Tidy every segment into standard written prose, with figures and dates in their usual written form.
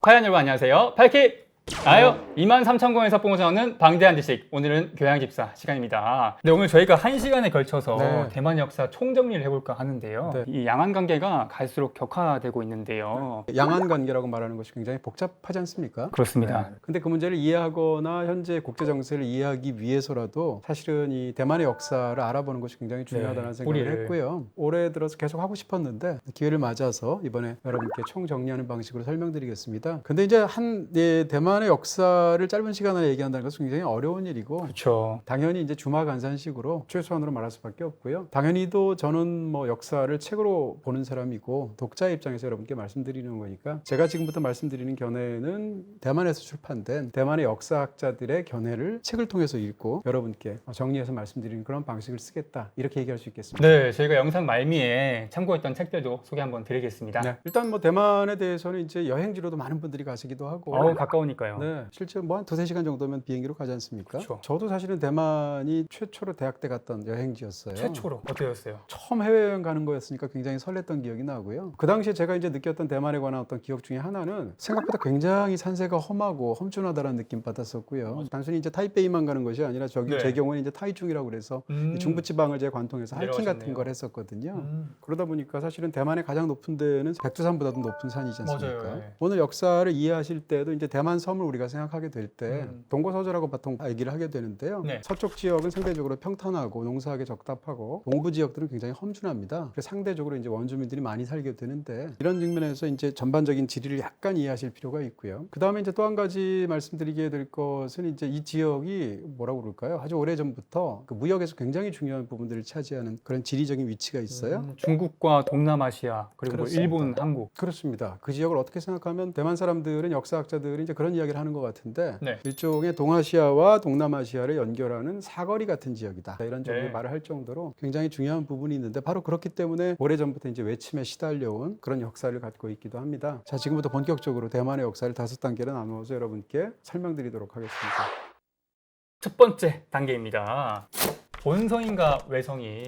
과연 여러분 안녕하세요. 팔키 아요 23,000권에서 뽕서는 방대한 지식. 오늘은 교양집사 시간입니다. 네, 오늘 저희가 1시간에 걸쳐서 대만 역사 총정리를 해볼까 하는데요. 이 양안 관계가 갈수록 격화되고 있는데요. 양안 관계라고 말하는 것이 굉장히 복잡하지 않습니까? 그렇습니다. 근데 그 문제를 이해하거나 현재 국제 정세를 이해하기 위해서라도 사실은 이 대만의 역사를 알아보는 것이 굉장히 중요하다는 생각을 뿌리를. 했고요. 올해 들어서 계속 하고 싶었는데 기회를 맞아서 이번에 여러분께 총정리하는 방식으로 설명드리겠습니다. 근데 이제 대만의 역사를 짧은 시간 안에 얘기한다는 것은 굉장히 어려운 일이고, 그렇죠. 당연히 이제 주마간산식으로 최소한으로 말할 수밖에 없고요. 당연히도 저는 뭐 역사를 책으로 보는 사람이고 독자의 입장에서 여러분께 말씀드리는 거니까 제가 지금부터 말씀드리는 견해는 대만에서 출판된 대만의 역사학자들의 견해를 책을 통해서 읽고 여러분께 정리해서 말씀드리는 그런 방식을 쓰겠다, 이렇게 얘기할 수 있겠습니다. 네, 저희가 영상 말미에 참고했던 책들도 소개 한번 드리겠습니다. 네, 일단 뭐 대만에 대해서는 이제 여행지로도 많은 분들이 가시기도 하고 가까우니까요. 네, 실제 뭐 한 두세 시간 정도면 비행기로 가지 않습니까? 그렇죠. 저도 사실은 대만이 최초로 대학 때 갔던 여행지였어요. 최초로 어떠셨어요? 처음 해외여행 가는 거였으니까 굉장히 설렜던 기억이 나고요. 그 당시에 제가 이제 느꼈던 대만에 관한 어떤 기억 중에 하나는 생각보다 굉장히 산세가 험하고 험준하다는 느낌 받았었고요. 단순히 이제 타이베이만 가는 것이 아니라 제 경우는 이제 타이중이라고 그래서 중부지방을 제 관통해서 하이킹 같은 걸 했었거든요. 그러다 보니까 사실은 대만의 가장 높은 데는 백두산보다도 높은 산이지 않습니까? 맞아요. 네. 오늘 역사를 이해하실 때도 이제 대만 섬을 우리가 생각하게 될 때 동고서저라고 보통 얘기를 하게 되는데요. 네. 서쪽 지역은 상대적으로 평탄하고 농사하기 적답하고 동부 지역들은 굉장히 험준합니다. 그래서 상대적으로 이제 원주민들이 많이 살게 되는데, 이런 측면에서 이제 전반적인 지리를 약간 이해하실 필요가 있고요. 그 다음에 이제 또 한 가지 말씀드리게 될 것은 이제 이 지역이 뭐라고 그럴까요? 아주 오래 전부터 그 무역에서 굉장히 중요한 부분들을 차지하는 그런 지리적인 위치가 있어요. 중국과 동남아시아 그리고 뭐 그렇습니다. 일본, 한국. 그렇습니다. 그 지역을 어떻게 생각하면 대만 사람들은, 역사학자들이 이제 그런 이야기를 하는 것 같은데 네. 일종의 동아시아와 동남아시아를 연결하는 사거리 같은 지역이다, 이런 정도의 네. 말을 할 정도로 굉장히 중요한 부분이 있는데, 바로 그렇기 때문에 오래전부터 이제 외침에 시달려온 그런 역사를 갖고 있기도 합니다. 자, 지금부터 본격적으로 대만의 역사를 5단계로 나누어서 여러분께 설명드리도록 하겠습니다. 첫 번째 단계입니다. 본성인가 외성이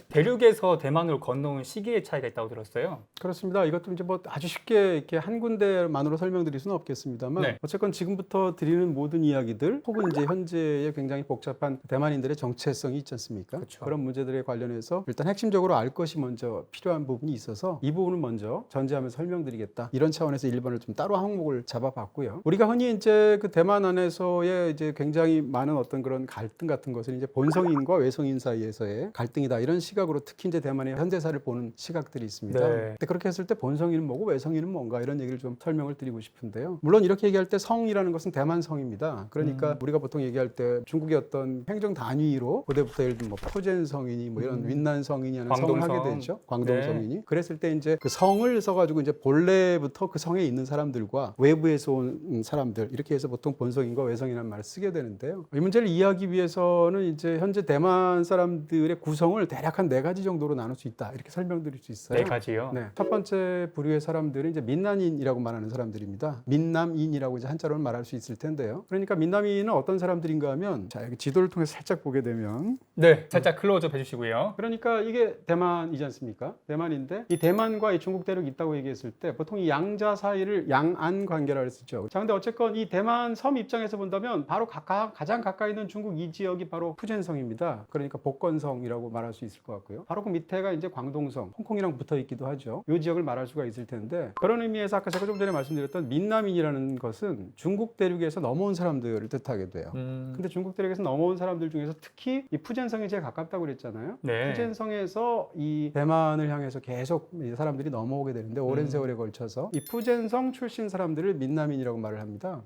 대륙에서 대만으로 건너온 시기의 차이가 있다고 들었어요. 그렇습니다. 이것도 이제 뭐 아주 쉽게 이렇게 한 군데만으로 설명드릴 수는 없겠습니다만, 네. 어쨌건 지금부터 드리는 모든 이야기들 혹은 이제 현재의 굉장히 복잡한 대만인들의 정체성이 있지 않습니까? 그렇죠. 그런 문제들에 관련해서 일단 핵심적으로 알 것이 먼저 필요한 부분이 있어서 이 부분을 먼저 전제하면서 설명드리겠다, 이런 차원에서 1번을 좀 따로 항목을 잡아봤고요. 우리가 흔히 이제 그 대만 안에서의 이제 굉장히 많은 어떤 그런 갈등 같은 것을 이제 본성인과 외성인 사이에서의 갈등이다, 이런 시각으로 특히 이제 대만의 현대사를 보는 시각들이 있습니다. 네. 근데 그렇게 했을 때 본성인은 뭐고 외성인은 뭔가, 이런 얘기를 좀 설명을 드리고 싶은데요. 물론 이렇게 얘기할 때 성이라는 것은 대만 성입니다. 그러니까 우리가 보통 얘기할 때 중국의 어떤 행정 단위로 고대부터 예를 들면 뭐 포젠 성인이 뭐 이런 윈난 성인이 하는 성을 광동성. 하게 되죠. 광동 네. 성인이. 그랬을 때 이제 그 성을 써가지고 이제 본래부터 그 성에 있는 사람들과 외부에서 온 사람들, 이렇게 해서 보통 본성인과 외성이라는 말을 쓰게 되는데요. 이 문제를 이해하기 위해서는 이제 현재 대만 사람들의 구성을 대략 한 4가지 정도로 나눌 수 있다, 이렇게 설명드릴 수 있어요. 4가지요? 네. 첫 번째 부류의 사람들은 이제 민난인이라고 말하는 사람들입니다. 민남인이라고 이제 한자로는 말할 수 있을 텐데요. 그러니까 민남인은 어떤 사람들인가 하면, 자, 여기 지도를 통해서 살짝 보게 되면, 네, 살짝 클로즈업 해주시고요. 그러니까 이게 대만이지 않습니까? 대만인데 이 대만과 이 중국 대륙이 있다고 얘기했을 때 보통 이 양자 사이를 양안 관계라고 했었죠. 자, 근데 어쨌건 이 대만 섬 입장에서 본다면 바로 가장 가까이 있는 중국 이 지역이 바로 푸젠성입니다. 그러니까 복건성이라고 말할 수 있을 것 같고요. 바로 그 밑에가 이제 광동성, 홍콩이랑 붙어 있기도 하죠. 이 지역을 말할 수가 있을 텐데, 그런 의미에서 아까 제가 좀 전에 말씀드렸던 민남인이라는 것은 중국 대륙에서 넘어온 사람들을 뜻하게 돼요. 근데 중국 대륙에서 넘어온 사람들 중에서 특히 이 푸젠성이 제일 가깝다고 그랬잖아요. 네. 푸젠성에서 이 대만을 향해서 계속 이 사람들이 넘어오게 되는데, 오랜 세월에 걸쳐서 이 푸젠성 출신 사람들을 민남인이라고 말을 합니다.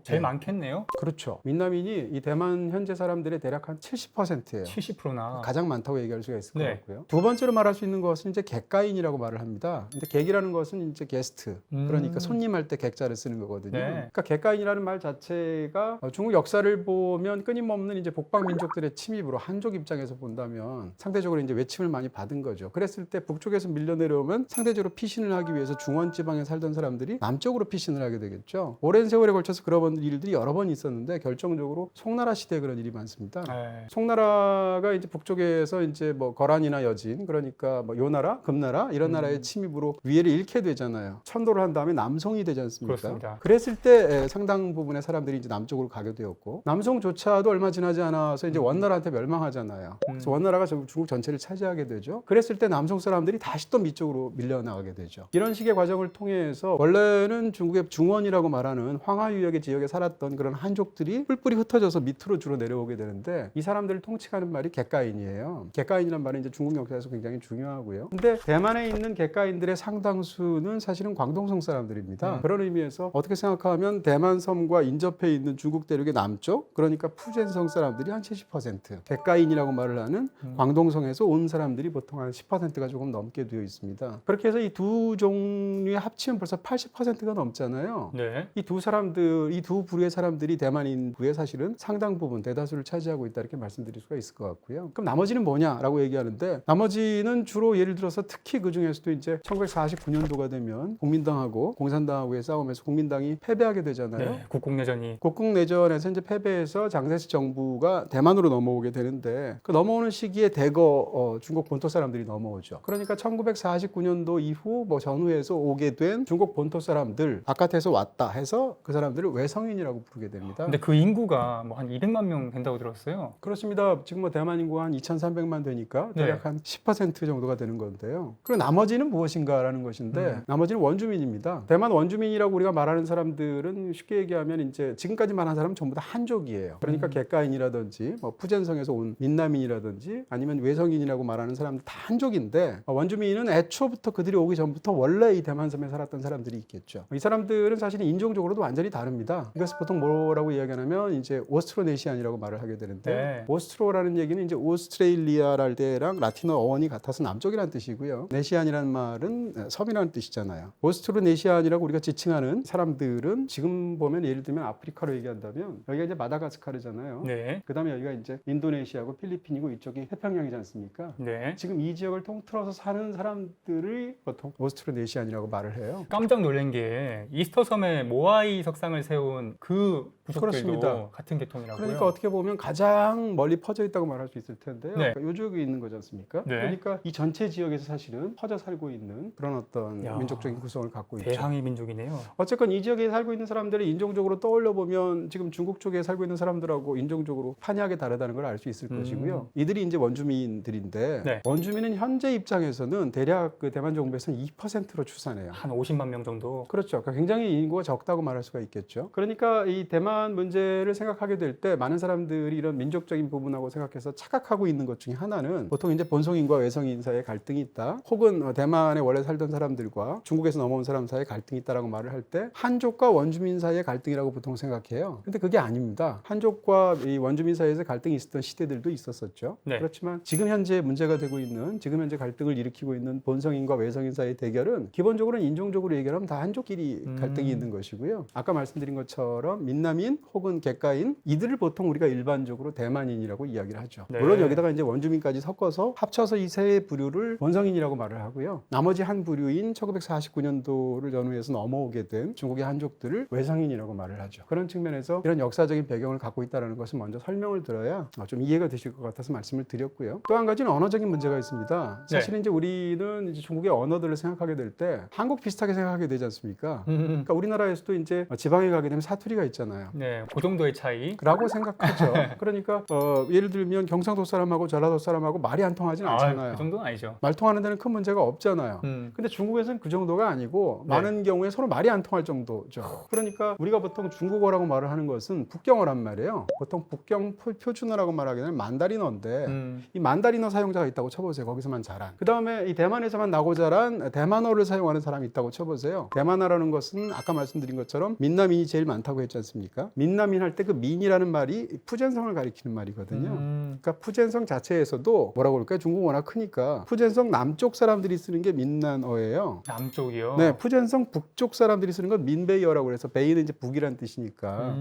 제일 많겠네요. 그렇죠. 민남인이 이 대만 현재 사람들의 대략 한 70%예요. 70%나. 가장 많다고 얘기할 수가 있을 것 네. 같고요. 두 번째로 말할 수 있는 것은 이제 객가인이라고 말을 합니다. 근데 객이라는 것은 이제 게스트, 그러니까 손님할 때 객자를 쓰는 거거든요. 네. 그러니까 객가인이라는 말 자체가 중국 역사를 보면 끊임없는 이제 북방 민족들의 침입으로 한족 입장에서 본다면 상대적으로 이제 외침을 많이 받은 거죠. 그랬을 때 북쪽에서 밀려 내려오면 상대적으로 피신을 하기 위해서 중원 지방에 살던 사람들이 남쪽으로 피신을 하게 되겠죠. 오랜 세월에 걸쳐서 그런 일들이 여러 번 있었는데 결정적으로 송나라 시대에 그런 일이 많습니다. 네. 송나라 명나라가 이제 북쪽에서 이제 뭐 거란이나 여진, 그러니까 뭐 요나라, 금나라 이런 나라의 침입으로 위해를 잃게 되잖아요. 천도를 한 다음에 남송이 되지 않습니까? 그렇습니다. 그랬을 때 상당 부분의 사람들이 이제 남쪽으로 가게 되었고, 남송조차도 얼마 지나지 않아서 이제 원나라한테 멸망하잖아요. 그래서 원나라가 중국 전체를 차지하게 되죠. 그랬을 때 남송 사람들이 다시 또 밑쪽으로 밀려나가게 되죠. 이런 식의 과정을 통해서 원래는 중국의 중원이라고 말하는 황하유역의 지역에 살았던 그런 한족들이 뿔뿔이 흩어져서 밑으로 주로 내려오게 되는데, 이 사람들을 통칭하는 말이 객가인이에요. 객가인이란 말은 이제 중국 역사에서 굉장히 중요하고요. 근데 대만에 있는 객가인들의 상당수는 사실은 광동성 사람들입니다. 그런 의미에서 어떻게 생각하면 대만 섬과 인접해 있는 중국 대륙의 남쪽, 그러니까 푸젠성 사람들이 한 70%, 객가인이라고 말을 하는 광동성에서 온 사람들이 보통 한 10%가 조금 넘게 되어 있습니다. 그렇게 해서 이 두 종류의 합치면 벌써 80%가 넘잖아요. 네. 이 두 사람들, 이 두 부류의 사람들이 대만 인구의 사실은 상당 부분, 대다수를 차지하고 있다, 이렇게 말씀드릴 수가 있을 것 같고요. 그럼 나머지는 뭐냐라고 얘기하는데, 나머지는 주로 예를 들어서 특히 그 중에서도 이제 1949년도가 되면 국민당하고 공산당하고의 싸움에서 국민당이 패배하게 되잖아요. 네. 국공내전이. 국국내전에서 이제 패배해서 장세시 정부가 대만으로 넘어오게 되는데, 그 넘어오는 시기에 대거 중국 본토 사람들이 넘어오죠. 그러니까 1949년도 이후 뭐 전후에서 오게 된 중국 본토 사람들, 바깥에서 왔다 해서 그 사람들을 외성인이라고 부르게 됩니다. 근데 그 인구가 뭐 한 200만 명 된다고 들었어요. 그렇습니다. 지금 뭐 대만 인구가 한 2,300만 되니까 대략 네. 한 10% 정도가 되는 건데요. 그리고 나머지는 무엇인가라는 것인데, 나머지는 원주민입니다. 대만 원주민이라고 우리가 말하는 사람들은 쉽게 얘기하면 이제 지금까지 말한 사람은 전부 다 한족이에요. 그러니까 객가인이라든지 뭐 푸젠성에서 온 민남인이라든지 아니면 외성인이라고 말하는 사람들 다 한족인데, 원주민은 애초부터 그들이 오기 전부터 원래 이 대만 섬에 살았던 사람들이 있겠죠. 이 사람들은 사실 인종적으로도 완전히 다릅니다. 이것을 보통 뭐라고 이야기하냐면 이제 오스트로네시안이라고 말을 하게 되는데, 네. 오스트로라는 얘기는 이제 오스트레일리아랄 때랑 라틴어 어원이 같아서 남쪽이라는 뜻이고요. 네시안이라는 말은 섬이라는 뜻이잖아요. 오스트로네시안이라고 우리가 지칭하는 사람들은 지금 보면 예를 들면 아프리카로 얘기한다면 여기가 이제 마다가스카르잖아요. 네. 그다음에 여기가 이제 인도네시아고 필리핀이고 이쪽이 태평양이지 않습니까? 네. 지금 이 지역을 통틀어서 사는 사람들을 보통 오스트로네시안이라고 말을 해요. 깜짝 놀란 게 이스터 섬에 모아이 석상을 세운 그 부족들도 그렇습니다. 같은 계통이라고요. 그러니까 어떻게 보면 가장 멀리 퍼져 있다고 말할 수 있을 텐데요. 네. 그러니까 요쪽에 있는 거지 않습니까? 네. 그러니까 이 전체 지역에서 사실은 퍼져 살고 있는 그런 어떤 야, 민족적인 구성을 갖고 있죠. 대항해 민족이네요. 어쨌건 이 지역에 살고 있는 사람들을 인종적으로 떠올려 보면 지금 중국 쪽에 살고 있는 사람들하고 인종적으로 판이하게 다르다는 걸 알 수 있을 것이고요. 이들이 이제 원주민들인데, 네. 원주민은 현재 입장에서는 대략 그 대만 정부에서는 2%로 추산해요. 한 50만 명 정도. 그렇죠. 그러니까 굉장히 인구가 적다고 말할 수가 있겠죠. 그러니까 이 대만 문제를 생각하게 될 때 많은 사람들이 이런 민족적인 부분하고 생각해서 착각하고 있는 것 중에 하나는, 보통 이제 본성인과 외성인 사이에 갈등이 있다, 혹은 대만에 원래 살던 사람들과 중국에서 넘어온 사람 사이에 갈등이 있다라고 말을 할 때 한족과 원주민 사이의 갈등이라고 보통 생각해요. 근데 그게 아닙니다. 한족과 이 원주민 사이에서 갈등이 있었던 시대들도 있었었죠. 네. 그렇지만 지금 현재 문제가 되고 있는, 지금 현재 갈등을 일으키고 있는 본성인과 외성인 사이의 대결은 기본적으로는 인종적으로 얘기하면 다 한족끼리 갈등이 있는 것이고요. 아까 말씀드린 것처럼 민남인 혹은 객가인, 이들을 보통 우리가 일반적으로 대만인이라고 이야기를 하죠. 네. 물론 여기다가 이제 원주민까지 섞어서 합쳐서 이 세 부류를 원성인이라고 말을 하고요. 나머지 한 부류인 1949년도를 전후해서 넘어오게 된 중국의 한족들을 외성인이라고 말을 하죠. 그런 측면에서 이런 역사적인 배경을 갖고 있다는 것을 먼저 설명을 들어야 좀 이해가 되실 것 같아서 말씀을 드렸고요. 또 한 가지는 언어적인 문제가 있습니다. 사실 네. 이제 우리는 이제 중국의 언어들을 생각하게 될 때 한국 비슷하게 생각하게 되지 않습니까? 그러니까 우리나라에서도 이제 지방에 가게 되면 사투리가 있잖아요. 네, 그 정도의 차이. 라고 생각하죠. 그러니까 예를 들면 경상도 사람하고 전라도 사람하고 말이 안 통하진 않잖아요. 그 정도는 아니죠. 말 통하는 데는 큰 문제가 없잖아요. 근데 중국에서는 그 정도가 아니고 네. 많은 경우에 서로 말이 안 통할 정도죠. 그러니까 우리가 보통 중국어라고 말을 하는 것은 북경어란 말이에요. 보통 북경 표준어라고 말하게 되면 만다린어인데, 이 만다린어 사용자가 있다고 쳐보세요. 거기서만 자란. 그 다음에 이 대만에서만 나고 자란 대만어를 사용하는 사람이 있다고 쳐보세요. 대만어라는 것은 아까 말씀드린 것처럼 민남인이 제일 많다고 했지 않습니까? 민남인 할 때 그 민이라는 말이 푸젠성을 가리키는 말이거든요. 그러니까 푸젠성 자체에서도 뭐라고 그럴까요? 중국 워낙 크니까 푸젠성 남쪽 사람들이 쓰는 게 민난어예요. 남쪽이요. 네, 푸젠성 북쪽 사람들이 쓰는 건 민베이어라고 해서 베이는 이제 북이란 뜻이니까.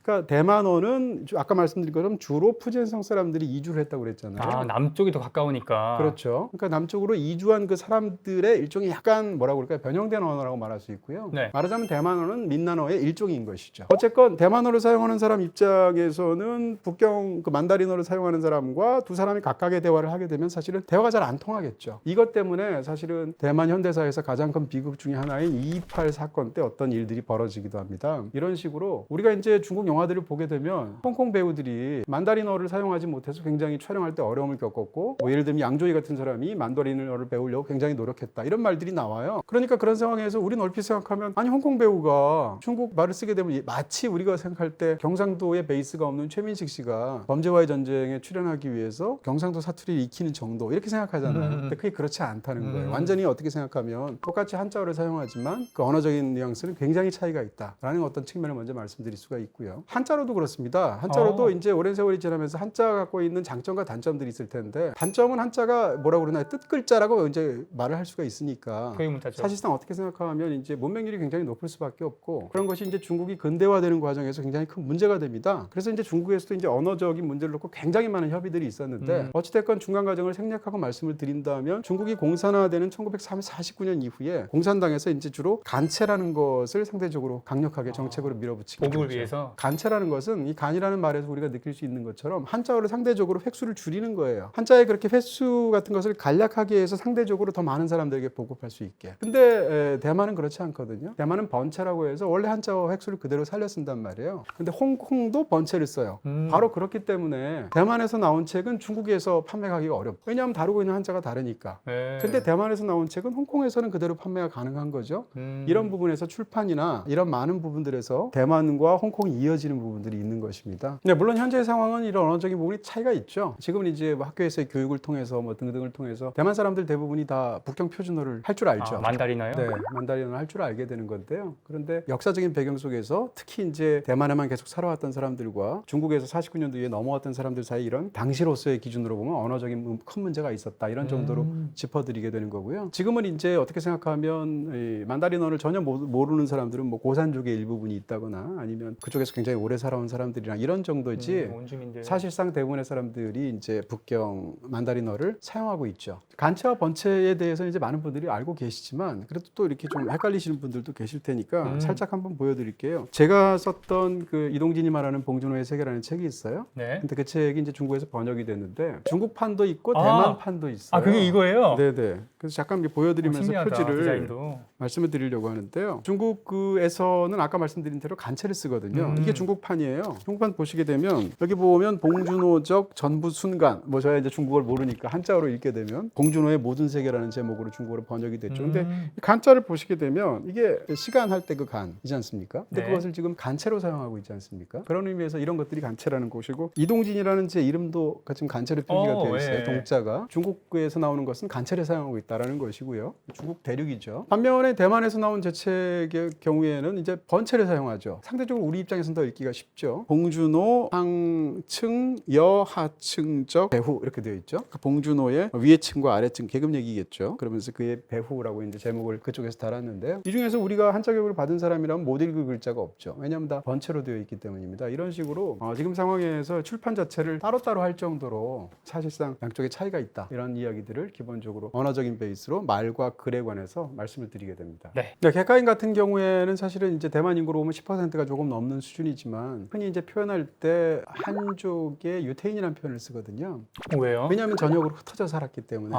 그러니까 대만어는 아까 말씀드린 것처럼 주로 푸젠성 사람들이 이주를 했다고 그랬잖아요. 아, 남쪽이 더 가까우니까. 그렇죠. 그러니까 남쪽으로 이주한 그 사람들의 일종의 약간 뭐라고 그럴까요? 변형된 언어라고 말할 수 있고요. 네. 말하자면 대만어는 민난어의 일종인 것이죠. 어쨌건 대만어를 사용하는 사람 입장에서는 북경 그 만다린어 만다리노를 사용하는 사람과 두 사람이 각각의 대화를 하게 되면 사실은 대화가 잘 안 통하겠죠. 이것 때문에 사실은 대만 현대사에서 가장 큰 비극 중에 하나인 228 사건 때 어떤 일들이 벌어지기도 합니다. 이런 식으로 우리가 이제 중국 영화들을 보게 되면 홍콩 배우들이 만다리노를 사용하지 못해서 굉장히 촬영할 때 어려움을 겪었고, 뭐 예를 들면 양조위 같은 사람이 만다리노를 배우려고 굉장히 노력했다, 이런 말들이 나와요. 그러니까 그런 상황에서 우리는 얼핏 생각하면, 아니 홍콩 배우가 중국 말을 쓰게 되면 마치 우리가 생각할 때 경상도에 베이스가 없는 최민식 씨가 범죄와의 전쟁에 출연하기 위해서 경상도 사투리를 익히는 정도, 이렇게 생각하잖아요. 근데 그게 그렇지 않다는 거예요. 완전히 어떻게 생각하면 똑같이 한자어를 사용하지만 그 언어적인 뉘앙스는 굉장히 차이가 있다라는 어떤 측면을 먼저 말씀드릴 수가 있고요. 한자로도 그렇습니다. 한자로도 이제 오랜 세월이 지나면서 한자가 갖고 있는 장점과 단점들이 있을 텐데, 단점은 한자가 뭐라고 그러나 뜻글자라고 이제 말을 할 수가 있으니까 사실상 어떻게 생각하면 이제 문맹률이 굉장히 높을 수밖에 없고, 그런 것이 이제 중국이 근대화되는 과정에서 굉장히 큰 문제가 됩니다. 그래서 이제 중국에서도 이제 언어적인 문제를 놓고 굉장히 많은 협의들이 있었는데, 어찌됐건 중간 과정을 생략하고 말씀을 드린다면, 중국이 공산화되는 1949년 이후에 공산당에서 이제 주로 간체라는 것을 상대적으로 강력하게 정책으로 밀어붙이게 보급을 되죠. 위해서. 간체라는 것은 이 간이라는 말에서 우리가 느낄 수 있는 것처럼 한자어를 상대적으로 획수를 줄이는 거예요. 한자에 그렇게 획수 같은 것을 간략하게 해서 상대적으로 더 많은 사람들에게 보급할 수 있게. 근데 대만은 그렇지 않거든요. 대만은 번체라고 해서 원래 한자어 획수를 그대로 살려 쓴단 말이에요. 근데 홍콩도 번체를 써요. 바로 그렇기 때문에 대만에서 나온 책은 중국에서 판매하기가 어렵고, 왜냐하면 다루고 있는 한자가 다르니까. 근데 대만에서 나온 책은 홍콩에서는 그대로 판매가 가능한 거죠. 이런 부분에서 출판이나 이런 많은 부분들에서 대만과 홍콩이 이어지는 부분들이 있는 것입니다. 네, 물론 현재 상황은 이런 언어적인 부분이 차이가 있죠. 지금은 이제 뭐 학교에서의 교육을 통해서 뭐 등등을 통해서 대만 사람들 대부분이 다 북경 표준어를 할 줄 알죠. 만다리노요? 네, 만다리노를 할 줄 알게 되는 건데요. 그런데 역사적인 배경 속에서 특히 이제 대만에만 계속 살아왔던 사람들과 중국에서 49년도 이후에 넘어왔던 사람들 사이 이런 당시로서의 기준으로 보면 언어적인 큰 문제가 있었다, 이런 정도로 짚어드리게 되는 거고요. 지금은 이제 어떻게 생각하면 이 만다리노를 전혀 모르는 사람들은 뭐 고산족의 일부분이 있다거나 아니면 그쪽에서 굉장히 오래 살아온 사람들이랑 이런 정도지, 원주민들. 사실상 대부분의 사람들이 이제 북경 만다리노를 사용하고 있죠. 간체와 번체에 대해서는 이제 많은 분들이 알고 계시지만, 그래도 또 이렇게 좀 헷갈리시는 분들도 계실 테니까 살짝 한번 보여드릴게요. 제가 썼던 그 이동진이 말하는 봉준호의 세계라는 책이 있어요. 네. 근데 그 책이 이제 중국에서 번역이 됐는데 중국판도 있고 대만판도 있어요. 그게 이거예요? 네네. 그래서 잠깐 보여드리면서 신기하다, 표지를 디자인도. 말씀을 드리려고 하는데요. 중국에서는 아까 말씀드린 대로 간체를 쓰거든요. 이게 중국판이에요. 중국판 보시게 되면 여기 보면 봉준호적 전부 순간, 뭐 저야 이제 중국어를 모르니까 한자어로 읽게 되면 봉준호의 모든 세계라는 제목으로 중국어로 번역이 됐죠. 근데 간자를 보시게 되면 이게 시간 할 때 그 간이지 않습니까? 근데 네. 그것을 지금 간체로 사용하고 있지 않습니까? 그런 의미에서 이런 것들이 간체라는 것이고, 이동진이라는 제 이름도 지금 간체로 표기가 되어 있어요. 예. 동자가. 중국에서 나오는 것은 간체를 사용하고 있다라는 것이고요. 중국 대륙이죠. 반면에 대만에서 나온 제 책의 경우에는 이제 번체를 사용하죠. 상대적으로 우리 입장에서는 더 읽기가 쉽죠. 봉준호 상층 여하층적 배후, 이렇게 되어 있죠. 그 봉준호의 위에층과 아래층 계급 얘기겠죠. 그러면서 그의 배후라고 이제 제목을 그쪽에서 달았는데요. 이 중에서 우리가 한자 교육을 받은 사람이라면 못 읽을 글자가 없죠. 왜냐하면 다 번체로 되어 있기 때문입니다. 이런 식으로 지금 상황에서 출판 자체를 따로따로 할 정도로 사실상 양쪽에 차이가 있다, 이런 이야기들을 기본적으로 언어적인 베이스로 말과 글에 관해서 말씀을 드리게 됩니다. 네. 객가인 같은 경우에는 사실은 이제 대만 인구로 보면 10%가 조금 넘는 수준이지만, 흔히 이제 표현할 때 한족의 유태인이라는 표현을 쓰거든요. 왜요? 왜냐하면 전역으로 흩어져 살았기 때문에.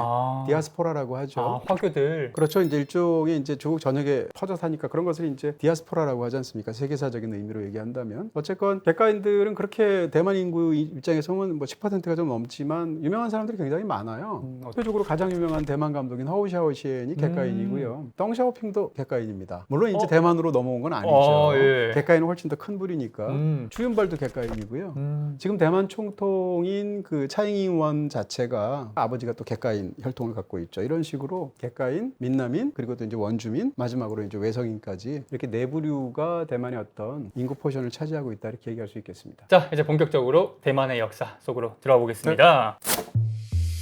디아스포라라고 하죠. 화교들. 그렇죠. 이제 일종의 이제 조국 전역에 퍼져 사니까 그런 것을 이제 디아스포라라고 하지 않습니까? 세계사적인 의미로 얘기한다면. 어쨌건 객가인들은 그렇게 대만 인구 입장에서 보면 뭐 10%가 좀 넘지만 유명한 사람들이 굉장히 많아요. 대표적으로 가장 유명한 대만 감독인 허우 샤오시엔이 객가인이고요. 덩 샤오핑도 객가인입니다. 물론 이제 대만으로 넘어온 건 아니죠. 예. 객가인은 훨씬 더 큰 부리니까. 주윤발도 객가인이고요. 지금 대만 총통인 그 차잉잉원 자체가 아버지가 또 객가인 혈통을 갖고 있죠. 이런 식으로 객가인, 민남인, 그리고 또 이제 원주민, 마지막으로 이제 외성인까지 이렇게 네 부류가 대만의 어떤 인구 포션을 차지하고 있다, 이렇게 얘기할 수 있겠습니다. 자, 이제 본격적으로 대만의 역사 속으로 들어가 보겠습니다.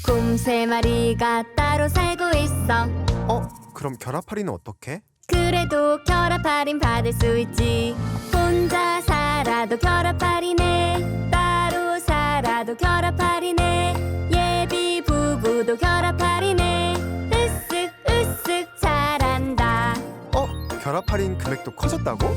곰 세 마리가 따로 살고 있어. 그럼 결합할인은 어떻게? 그래도 결합 할인 받을 수 있지. 혼자 살아도 결합 할인해. 따로 살아도 결합 할인해. 예비 부부도 결합 할인해. 으쓱 으쓱 잘한다. 결합 할인 금액도 커졌다고?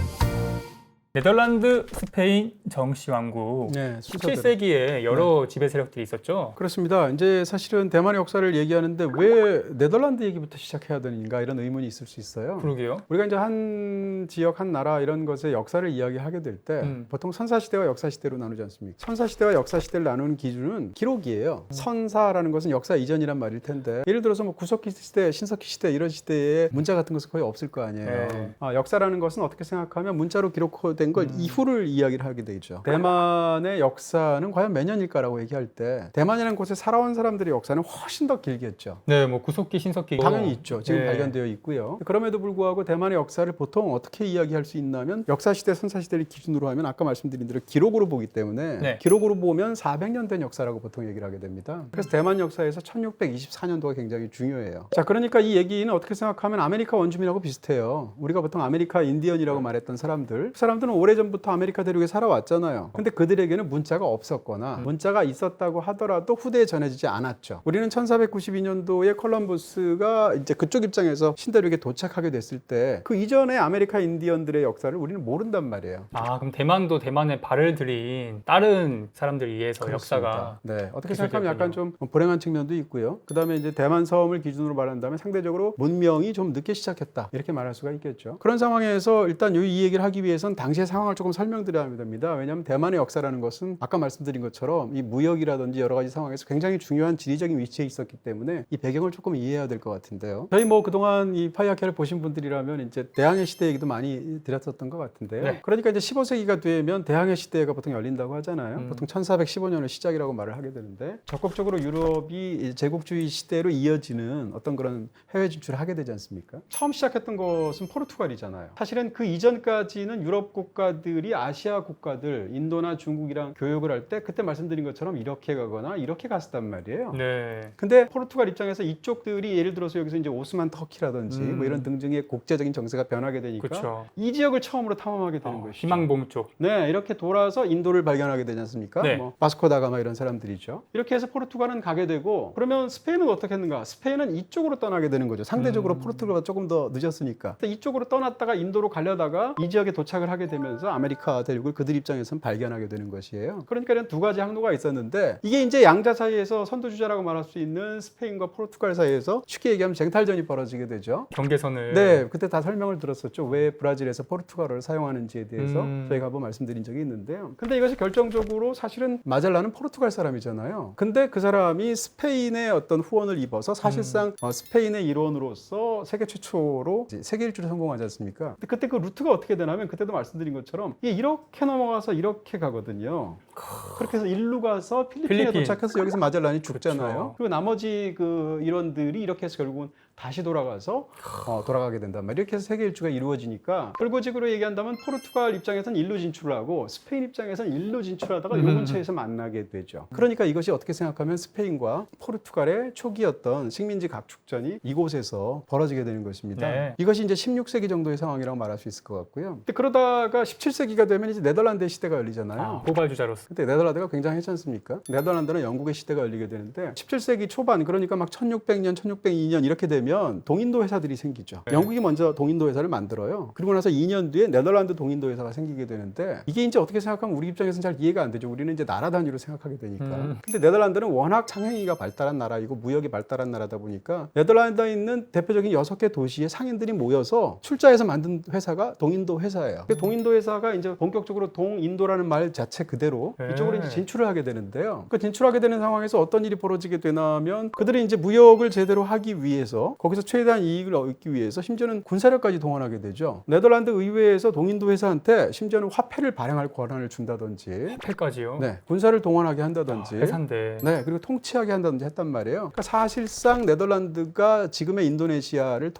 네덜란드, 스페인, 정씨 왕국. 네, 순서대로. 17세기에 여러 지배 세력들이 있었죠. 그렇습니다. 이제 사실은 대만의 역사를 얘기하는데 왜 네덜란드 얘기부터 시작해야 되는가 이런 의문이 있을 수 있어요. 그러게요. 우리가 이제 한 지역, 한 나라 이런 것의 역사를 이야기하게 될 때 보통 선사시대와 역사시대로 나누지 않습니까? 선사시대와 역사시대를 나누는 기준은 기록이에요. 선사라는 것은 역사 이전이란 말일 텐데 예를 들어서 뭐 구석기 시대, 신석기 시대 이런 시대에 문자 같은 것은 거의 없을 거 아니에요. 네. 역사라는 것은 어떻게 생각하면 문자로 기록된 걸 이후를 이야기를 하게 되죠. 대만의 역사는 과연 몇 년일까라고 얘기할 때 대만이라는 곳에 살아온 사람들의 역사는 훨씬 더 길겠죠. 네, 뭐 구석기, 신석기 당연히 있죠. 지금 네. 발견되어 있고요. 그럼에도 불구하고 대만의 역사를 보통 어떻게 이야기할 수 있냐면 역사시대, 선사시대를 기준으로 하면 아까 말씀드린 대로 기록으로 보기 때문에 네. 기록으로 보면 400년 된 역사라고 보통 얘기를 하게 됩니다. 그래서 대만 역사에서 1624년도가 굉장히 중요해요. 자, 그러니까 이 얘기는 어떻게 생각하면 아메리카 원주민하고 비슷해요. 우리가 보통 아메리카 인디언이라고 말했던 사람들, 그 사람들은 오래전부터 아메리카 대륙에 살아왔잖아요. 근데 그들에게는 문자가 없었거나 문자가 있었다고 하더라도 후대에 전해지지 않았죠. 우리는 1492년도에 콜럼버스가 이제 그쪽 입장에서 신대륙에 도착하게 됐을 때 그 이전에 아메리카 인디언들의 역사를 우리는 모른단 말이에요. 아, 그럼 대만도 대만에 발을 들인 다른 사람들에 의해서 역사가 네, 어떻게 기술됐군요. 생각하면 약간 좀 불행한 측면도 있고요. 그 다음에 이제 대만 섬을 기준으로 말한다면 상대적으로 문명이 좀 늦게 시작했다 이렇게 말할 수가 있겠죠. 그런 상황에서 일단 이 얘기를 하기 위해서는 당시의 상황을 조금 설명드려야 됩니다. 왜냐하면 대만의 역사라는 것은 아까 말씀드린 것처럼 이 무역이라든지 여러 가지 상황에서 굉장히 중요한 지리적인 위치에 있었기 때문에 이 배경을 조금 이해해야 될 것 같은데요. 저희 뭐 그동안 이 파이아케를 보신 분들이라면 이제 대항해 시대 얘기도 많이 드렸었던 것 같은데요. 네. 그러니까 이제 15세기가 되면 대항해 시대가 보통 열린다고 하잖아요. 보통 1415년을 시작이라고 말을 하게 되는데 적극적으로 유럽이 제국주의 시대로 이어지는 어떤 그런 해외 진출을 하게 되지 않습니까? 처음 시작했던 것은 포르투갈이잖아요. 사실은 그 이전까지는 유럽 국가들이 아시아 국가들, 인도나 중국이랑 교역을 할 때 그때 말씀드린 것처럼 이렇게 가거나 이렇게 갔었단 말이에요. 네. 근데 포르투갈 입장에서 이쪽들이 예를 들어서 여기서 이제 오스만 터키라든지 뭐 이런 등등의 국제적인 정세가 변하게 되니까 그렇죠. 이 지역을 처음으로 탐험하게 되는 것이죠. 희망봉 쪽. 네, 이렇게 돌아서 인도를 발견하게 되지 않습니까? 네. 뭐 바스코다가마 이런 사람들이죠. 이렇게 해서 포르투갈은 가게 되고 그러면 스페인은 어떻게 했는가? 스페인은 이쪽으로 떠나게 되는 거죠. 상대적으로 포르투갈보다 조금 더 늦었으니까. 근데 이쪽으로 떠났다가 인도로 가려다가 이 지역에 도착을 하게 되면서 아메리카 대륙을 그들 입장에서는 발견하게 되는 것이에요. 그러니까 이런 두 가지 항로가 있었는데 이게 이제 양자 사이에서 선두주자라고 말할 수 있는 스페인과 포르투갈 사이에서 쉽게 얘기하면 쟁탈전이 벌어지게 되죠. 경계선을. 네, 그때 다 설명을 들었었죠. 왜 브라질에서 포르투갈어를 사용하는지에 대해서 저희가 한번 말씀드린 적이 있는데요. 근데 이것이 결정적으로 사실은 마젤란은 포르투갈 사람이잖아요. 근데 그 사람이 스페인의 어떤 후원을 입어서 사실상 스페인의 일원으로서 세계 최초로 이제 세계 일주를 성공하지 않습니까? 근데 그때 그 루트가 어떻게 되냐면 그때도 말씀드린 것처럼 이게 이렇게 넘어가서 이렇게 가거든요. 그렇게 해서 일루 가서 필리핀에 필리핀. 도착해서 여기서 마젤란이 죽잖아요. 그렇죠. 그리고 나머지 그 일원들이 이렇게 해서 결국은 다시 돌아가서 돌아가게 된단 말이에요. 이렇게 해서 세계 일주가 이루어지니까 결과적으로 얘기한다면 포르투갈 입장에서는 일루 진출을 하고 스페인 입장에서는 일루 진출하다가 요 근처에서 만나게 되죠. 그러니까 이것이 어떻게 생각하면 스페인과 포르투갈의 초기였던 식민지 각축전이 이곳에서 벌어지게 되는 것입니다. 네. 이것이 이제 16세기 정도의 상황이라고 말할 수 있을 것 같고요. 근데 그러다가 17세기가 되면 이제 네덜란드의 시대가 열리잖아요. 고발주자로서. 그때 네덜란드가 굉장했지 않습니까? 네덜란드는 영국의 시대가 열리게 되는데 17세기 초반 그러니까 막 1600년, 1602년 이렇게 되면 동인도 회사들이 생기죠. 네. 영국이 먼저 동인도 회사를 만들어요. 그리고 나서 2년 뒤에 네덜란드 동인도 회사가 생기게 되는데 이게 이제 어떻게 생각하면 우리 입장에서는 잘 이해가 안 되죠. 우리는 이제 나라 단위로 생각하게 되니까. 근데 네덜란드는 워낙 창행위가 발달한 나라이고 무역이 발달한 나라다 보니까 네덜란드에 있는 대표적인 6개 도시의 상인들이 모여서 출자해서 만든 회사가 동인도 회사예요. 그 동인도 회사가 이제 본격적으로 동인도라는 말 자체 그대로 네. 이쪽으로 이제 진출을 하게 되는데요. 그 진출하게 되는 상황에서 어떤 일이 벌어지게 되냐면 그들이 이제 무역을 제대로 하기 위해서 거기서 최대한 이익을 얻기 위해서 심지어는 군사력까지 동원하게 되죠. 네덜란드 의회에서 동인도 회사한테 심지어는 화폐를 발행할 권한을 준다든지 패까지요. 네, 군사를 동원하게 한다든지 회사인데. 네, 그리고 통치하게 한다든지 했단 말이에요. 그러니까 사실상 네덜란드가 지금의 인도네시아를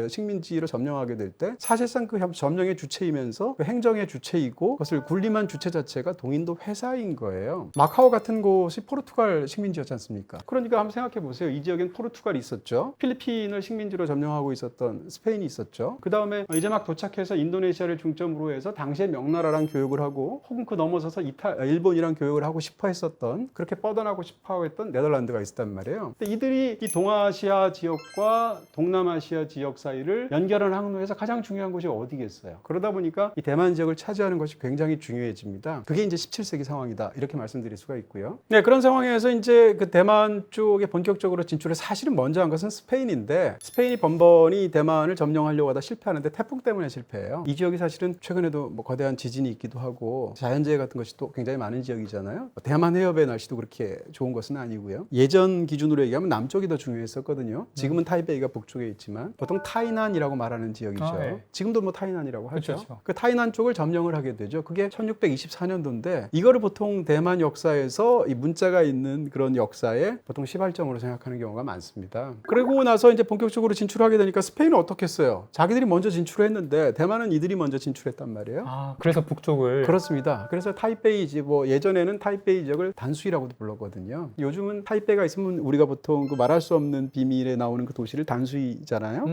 식민지로 점령하게 될 때 사실상 그 점령의 주체이면서 그 행정의 주체이고 그것을 군림한 주체 자체가 동인도 회사인 거예요. 마카오 같은 곳이 포르투갈 식민지였지 않습니까? 그러니까 한번 생각해 보세요. 이 지역엔 포르투갈이 있었죠. 필리핀 스페인을 식민지로 점령하고 있었던 스페인이 있었죠. 그 다음에 이제 막 도착해서 인도네시아를 중점으로 해서 당시에 명나라랑 교역을 하고 혹은 그 넘어서서 일본이랑 교역을 하고 싶어 했었던, 그렇게 뻗어나고 싶어 했던 네덜란드가 있었단 말이에요. 근데 이들이 이 동아시아 지역과 동남아시아 지역 사이를 연결하는 항로에서 가장 중요한 곳이 어디겠어요? 그러다 보니까 이 대만 지역을 차지하는 것이 굉장히 중요해집니다. 그게 이제 17세기 상황이다, 이렇게 말씀드릴 수가 있고요. 네, 그런 상황에서 이제 그 대만 쪽에 본격적으로 진출해 사실은 먼저 한 것은 스페인인데, 스페인이 번번이 대만을 점령하려고 하다 실패하는데 태풍 때문에 실패해요. 이 지역이 사실은 최근에도 뭐 거대한 지진이 있기도 하고 자연재해 같은 것이 또 굉장히 많은 지역이잖아요. 대만 해협의 날씨도 그렇게 좋은 것은 아니고요. 예전 기준으로 얘기하면 남쪽이 더 중요했었거든요. 지금은 타이베이가 북쪽에 있지만 보통 타이난이라고 말하는 지역이죠. 네. 지금도 뭐 타이난이라고 하죠. 그렇죠. 그 타이난 쪽을 점령을 하게 되죠. 그게 1624년도인데 이거를 보통 대만 역사에서 이 문자가 있는 그런 역사에 보통 시발점으로 생각하는 경우가 많습니다. 그리고 나서 이제 본격적으로 진출하게 되니까 스페인은 어떻게 했어요? 자기들이 먼저 진출했는데 대만은 이들이 먼저 진출했단 말이에요. 아, 그래서 북쪽을. 그렇습니다. 그래서 타이베이지, 뭐 예전에는 타이베이 지역을 단수이라고도 불렀거든요. 요즘은 타이베이가 있으면 우리가 보통 그 말할 수 없는 비밀에 나오는 그 도시를 단수이잖아요.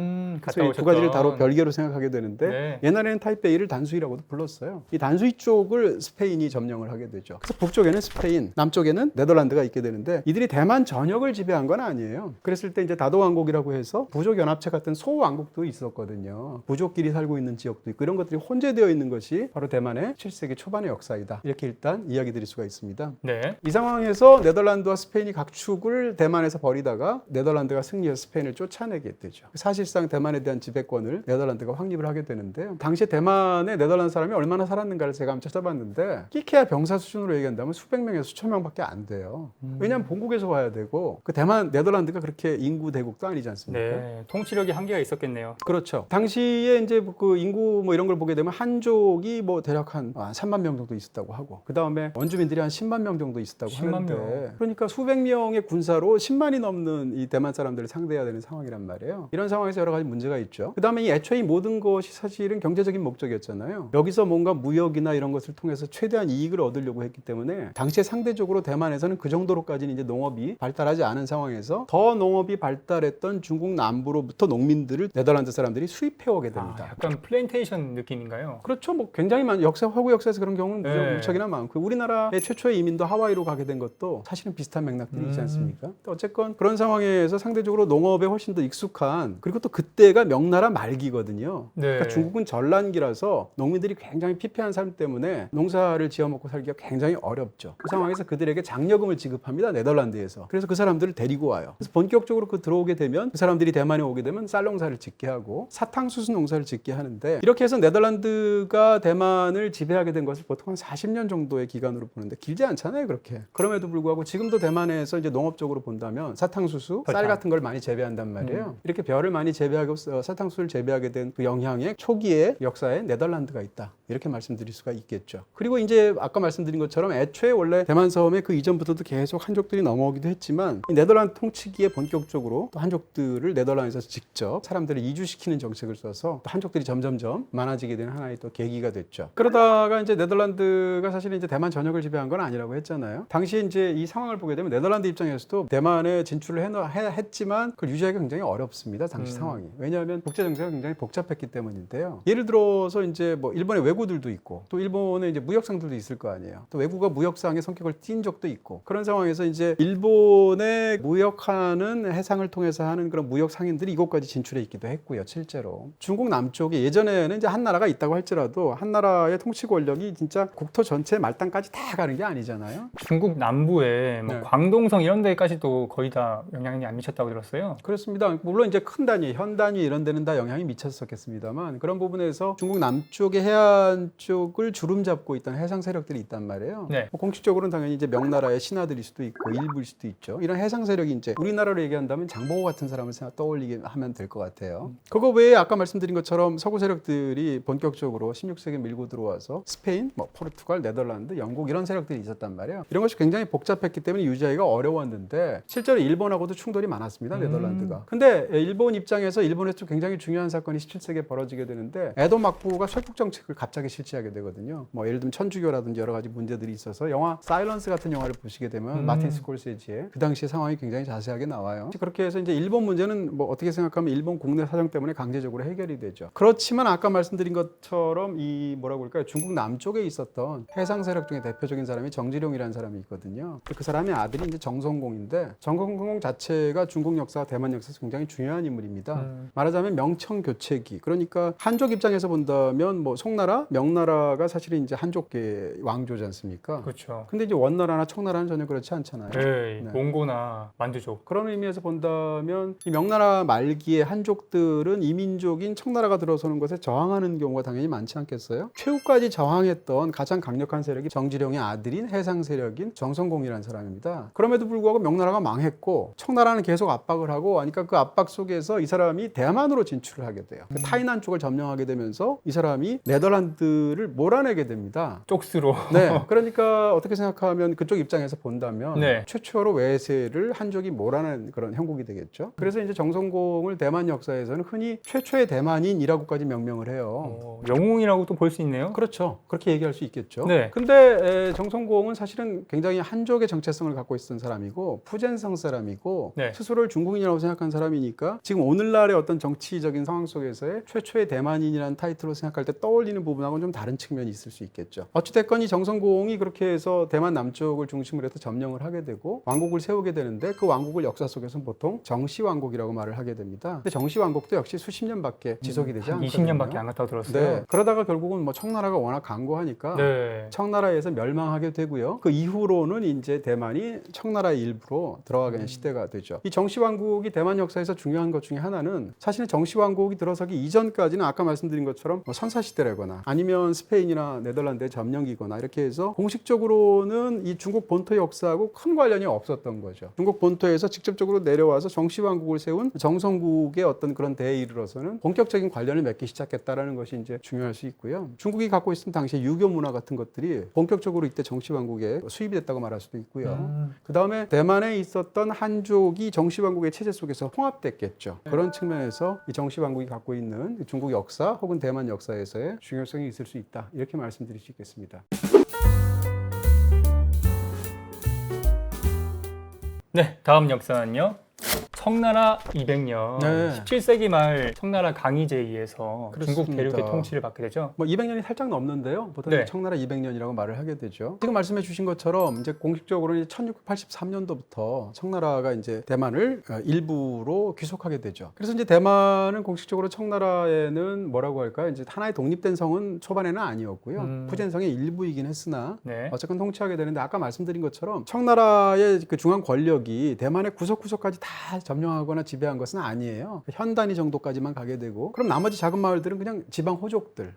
갔다 그래서 두 가지를 오셨던. 다로 별개로 생각하게 되는데 네. 옛날에는 타이베이를 단수이라고도 불렀어요. 이 단수이 쪽을 스페인이 점령을 하게 되죠. 그래서 북쪽에는 스페인, 남쪽에는 네덜란드가 있게 되는데 이들이 대만 전역을 지배한 건 아니에요. 그랬을 때 이제 다도왕국이라고 해서 부족 연합체 같은 소왕국도 있었거든요. 부족끼리 살고 있는 지역도 있고 이런 것들이 혼재되어 있는 것이 바로 대만의 7세기 초반의 역사이다. 이렇게 일단 이야기 드릴 수가 있습니다. 네. 이 상황에서 네덜란드와 스페인이 각축을 대만에서 벌이다가 네덜란드가 승리해서 스페인을 쫓아내게 되죠. 사실상 대만에 대한 지배권을 네덜란드가 확립을 하게 되는데요. 당시에 대만에 네덜란드 사람이 얼마나 살았는가를 제가 한번 찾아봤는데 끼케야 병사 수준으로 얘기한다면 수백 명에서 수천 명밖에 안 돼요. 왜냐하면 본국에서 와야 되고 그 대만 네덜란드가 그렇게 인구 대국도 아니지 않습니까? 네. 통치력이 한계가 있었겠네요. 그렇죠. 당시에 이제 그 인구 뭐 이런 걸 보게 되면 한족이 뭐 대략 한 3만 명 정도 있었다고 하고 그 다음에 원주민들이 한 10만 명 정도 있었다고 10만 하는데 명. 그러니까 수백 명의 군사로 10만이 넘는 이 대만 사람들을 상대해야 되는 상황이란 말이에요. 이런 상황에서 여러 가지 문제가 있죠. 그 다음에 이 애초에 이 모든 것이 사실은 경제적인 목적이었잖아요. 여기서 뭔가 무역이나 이런 것을 통해서 최대한 이익을 얻으려고 했기 때문에 당시에 상대적으로 대만에서는 그 정도로까지는 이제 농업이 발달하지 않은 상황에서 더 농업이 발달했던 중국 남부로부터 농민들을 네덜란드 사람들이 수입해 오게 됩니다. 약간 플랜테이션 느낌인가요? 그렇죠. 뭐 굉장히 많은 화구 역사에서 그런 경우는 네. 무척이나 많고 우리나라의 최초의 이민도 하와이로 가게 된 것도 사실은 비슷한 맥락들이 있지 않습니까? 어쨌건 그런 상황에서 상대적으로 농업에 훨씬 더 익숙한, 그리고 또 그때가 명나라 말기거든요. 네. 그러니까 중국은 전란기라서 농민들이 굉장히 피폐한 삶 때문에 농사를 지어먹고 살기가 굉장히 어렵죠. 그 상황에서 그들에게 장려금을 지급합니다. 네덜란드에서. 그래서 그 사람들을 데리고 와요. 그래서 본격적으로 들어오게 되면 그 사람들이 대만에 오게 되면 쌀 농사를 짓게 하고 사탕수수 농사를 짓게 하는데, 이렇게 해서 네덜란드가 대만을 지배하게 된 것을 보통 한 40년 정도의 기간으로 보는데 길지 않잖아요, 그렇게. 그럼에도 불구하고 지금도 대만에서 이제 농업적으로 본다면 사탕수수, 쌀 같은 걸 많이 재배한단 말이에요. 이렇게 벼를 많이 재배하고 사탕수수를 재배하게 된 그 영향에 초기의 역사에 네덜란드가 있다, 이렇게 말씀드릴 수가 있겠죠. 그리고 이제 아까 말씀드린 것처럼 애초에 원래 대만 섬에 그 이전부터도 계속 한족들이 넘어오기도 했지만 이 네덜란드 통치기에 본격적으로 또 한족들을 네덜란드에서 직접 사람들을 이주시키는 정책을 써서 또 한족들이 점점점 많아지게 되는 하나의 또 계기가 됐죠. 그러다가 이제 네덜란드가 사실은 이제 대만 전역을 지배한 건 아니라고 했잖아요. 당시에 이제 이 상황을 보게 되면 네덜란드 입장에서도 대만에 진출을 했지만 그걸 유지하기가 굉장히 어렵습니다. 당시 상황이. 왜냐하면 국제 정세가 굉장히 복잡했기 때문인데요. 예를 들어서 이제 뭐 일본의 왜구들도 있고 또 일본의 이제 무역상들도 있을 거 아니에요. 또 왜구가 무역상의 성격을 띈 적도 있고, 그런 상황에서 이제 일본의 무역하는 해상을 통해서 하는 그런 무역 상인들이 이곳까지 진출해 있기도 했고요. 실제로 중국 남쪽에 예전에는 이제 한 나라가 있다고 할지라도 한 나라의 통치 권력이 진짜 국토 전체 말단까지 다 가는 게 아니잖아요. 중국 남부에 뭐 네. 광동성 이런 데까지도 거의 다 영향이 안 미쳤다고 들었어요. 그렇습니다. 물론 이제 큰 단위, 현 단위 이런 데는 다 영향이 미쳤었겠습니다만 그런 부분에서 중국 남쪽의 해안 쪽을 주름 잡고 있던 해상 세력들이 있단 말이에요. 네. 뭐 공식적으로는 당연히 이제 명나라의 신하들일 수도 있고 일부일 수도 있죠. 이런 해상 세력이 이제 우리나라로 얘기한다면 장보고 같은 사람을 떠올리게 하면 될 것 같아요. 그거 외에 아까 말씀드린 것처럼 서구 세력들이 본격적으로 16세기에 밀고 들어와서 스페인, 뭐 포르투갈, 네덜란드, 영국 이런 세력들이 있었단 말이에요. 이런 것이 굉장히 복잡했기 때문에 유지하기가 어려웠는데 실제로 일본하고도 충돌이 많았습니다. 네덜란드가. 근데 일본 입장에서 일본에서 굉장히 중요한 사건이 17세기에 벌어지게 되는데 에도 막부가 쇄국 정책을 갑자기 실시하게 되거든요. 뭐 예를 들면 천주교라든지 여러 가지 문제들이 있어서 영화 사일런스 같은 영화를 보시게 되면 마틴 스콜세지의 그 당시의 상황이 굉장히 자세하게 나와요. 그렇게 해서 이제 일본 문제는 문제는 뭐 어떻게 생각하면 일본 국내 사정 때문에 강제적으로 해결이 되죠. 그렇지만 아까 말씀드린 것처럼 이 뭐라고 할까요? 중국 남쪽에 있었던 해상 세력 중에 대표적인 사람이 정지룡이라는 사람이 있거든요. 그 사람의 아들이 이제 정성공인데 정성공 자체가 중국 역사와 대만 역사에서 굉장히 중요한 인물입니다. 말하자면 명청 교체기. 그러니까 한족 입장에서 본다면 뭐 송나라, 명나라가 사실은 이제 한족계 왕조지 않습니까? 그렇죠. 근데 이제 원나라나 청나라는 전혀 그렇지 않잖아요. 네, 네. 몽고나 만주족. 그런 의미에서 본다면 이 명나라 말기의 한족들은 이민족인 청나라가 들어서는 것에 저항하는 경우가 당연히 많지 않겠어요? 최후까지 저항했던 가장 강력한 세력이 정지룡의 아들인 해상 세력인 정성공이라는 사람입니다. 그럼에도 불구하고 명나라가 망했고 청나라는 계속 압박을 하고 하니까 그 압박 속에서 이 사람이 대만으로 진출을 하게 돼요. 타이난 쪽을 점령하게 되면서 이 사람이 네덜란드를 몰아내게 됩니다. 쪽수로. 네, 그러니까 어떻게 생각하면 그쪽 입장에서 본다면 네. 최초로 외세를 한족이 몰아낸 그런 형국이 되겠죠. 그래서 이제 정성공을 대만 역사에서는 흔히 최초의 대만인이라고까지 명명을 해요. 영웅이라고 또 볼 수 있네요. 그렇죠. 그렇게 얘기할 수 있겠죠. 네. 근데 정성공은 사실은 굉장히 한족의 정체성을 갖고 있었던 사람이고 푸젠성 사람이고 네. 스스로를 중국인이라고 생각한 사람이니까 지금 오늘날의 어떤 정치적인 상황 속에서의 최초의 대만인이라는 타이틀로 생각할 때 떠올리는 부분하고는 좀 다른 측면이 있을 수 있겠죠. 어찌됐건 이 정성공이 그렇게 해서 대만 남쪽을 중심으로 해서 점령을 하게 되고 왕국을 세우게 되는데 그 왕국을 역사 속에서는 보통 정시왕국이라고 말을 하게 됩니다. 근데 정시왕국도 역시 수십 년밖에 지속이 되지 않거든요. 20년밖에 안 갔다고 들었어요. 네. 그러다가 결국은 뭐 청나라가 워낙 강고하니까 네. 청나라에서 멸망하게 되고요. 그 이후로는 이제 대만이 청나라의 일부로 들어가게 된 시대가 되죠. 이 정시왕국이 대만 역사에서 중요한 것 중에 하나는 사실은 정시왕국이 들어서기 이전까지는 아까 말씀드린 것처럼 뭐 선사시대라거나 아니면 스페인이나 네덜란드의 점령기거나 이렇게 해서 공식적으로는 이 중국 본토 역사하고 큰 관련이 없었던 거죠. 중국 본토에서 직접적으로 내려와서 정시왕국을 세운 정성국의 어떤 그런 대에 이르러서는 본격적인 관련을 맺기 시작했다라는 것이 이제 중요할 수 있고요. 중국이 갖고 있었던 당시에 유교 문화 같은 것들이 본격적으로 이때 정시왕국에 수입이 됐다고 말할 수도 있고요. 그 다음에 대만에 있었던 한족이 정시왕국의 체제 속에서 통합됐겠죠. 그런 측면에서 이 정시왕국이 갖고 있는 중국 역사 혹은 대만 역사에서의 중요성이 있을 수 있다. 이렇게 말씀드릴 수 있겠습니다. 네, 다음 역사는요. 청나라 200년, 네. 17세기 말 청나라 강희제에 의해서 중국 그렇습니다. 대륙의 통치를 받게 되죠. 뭐 200년이 살짝 넘는데요. 보통 네. 청나라 200년이라고 말을 하게 되죠. 지금 말씀해 주신 것처럼 이제 공식적으로는 1683년도부터 청나라가 이제 대만을 일부로 귀속하게 되죠. 그래서 이제 대만은 공식적으로 청나라에는 뭐라고 할까요? 이제 하나의 독립된 성은 초반에는 아니었고요. 푸젠성의 일부이긴 했으나 네. 어쨌건 통치하게 되는데 아까 말씀드린 것처럼 청나라의 그 중앙 권력이 대만의 구석구석까지 다 점령하거나 지배한 것은 아니에요. 현 단위 정도까지만 가게 되고 그럼 나머지 작은 마을들은 그냥 지방 호족들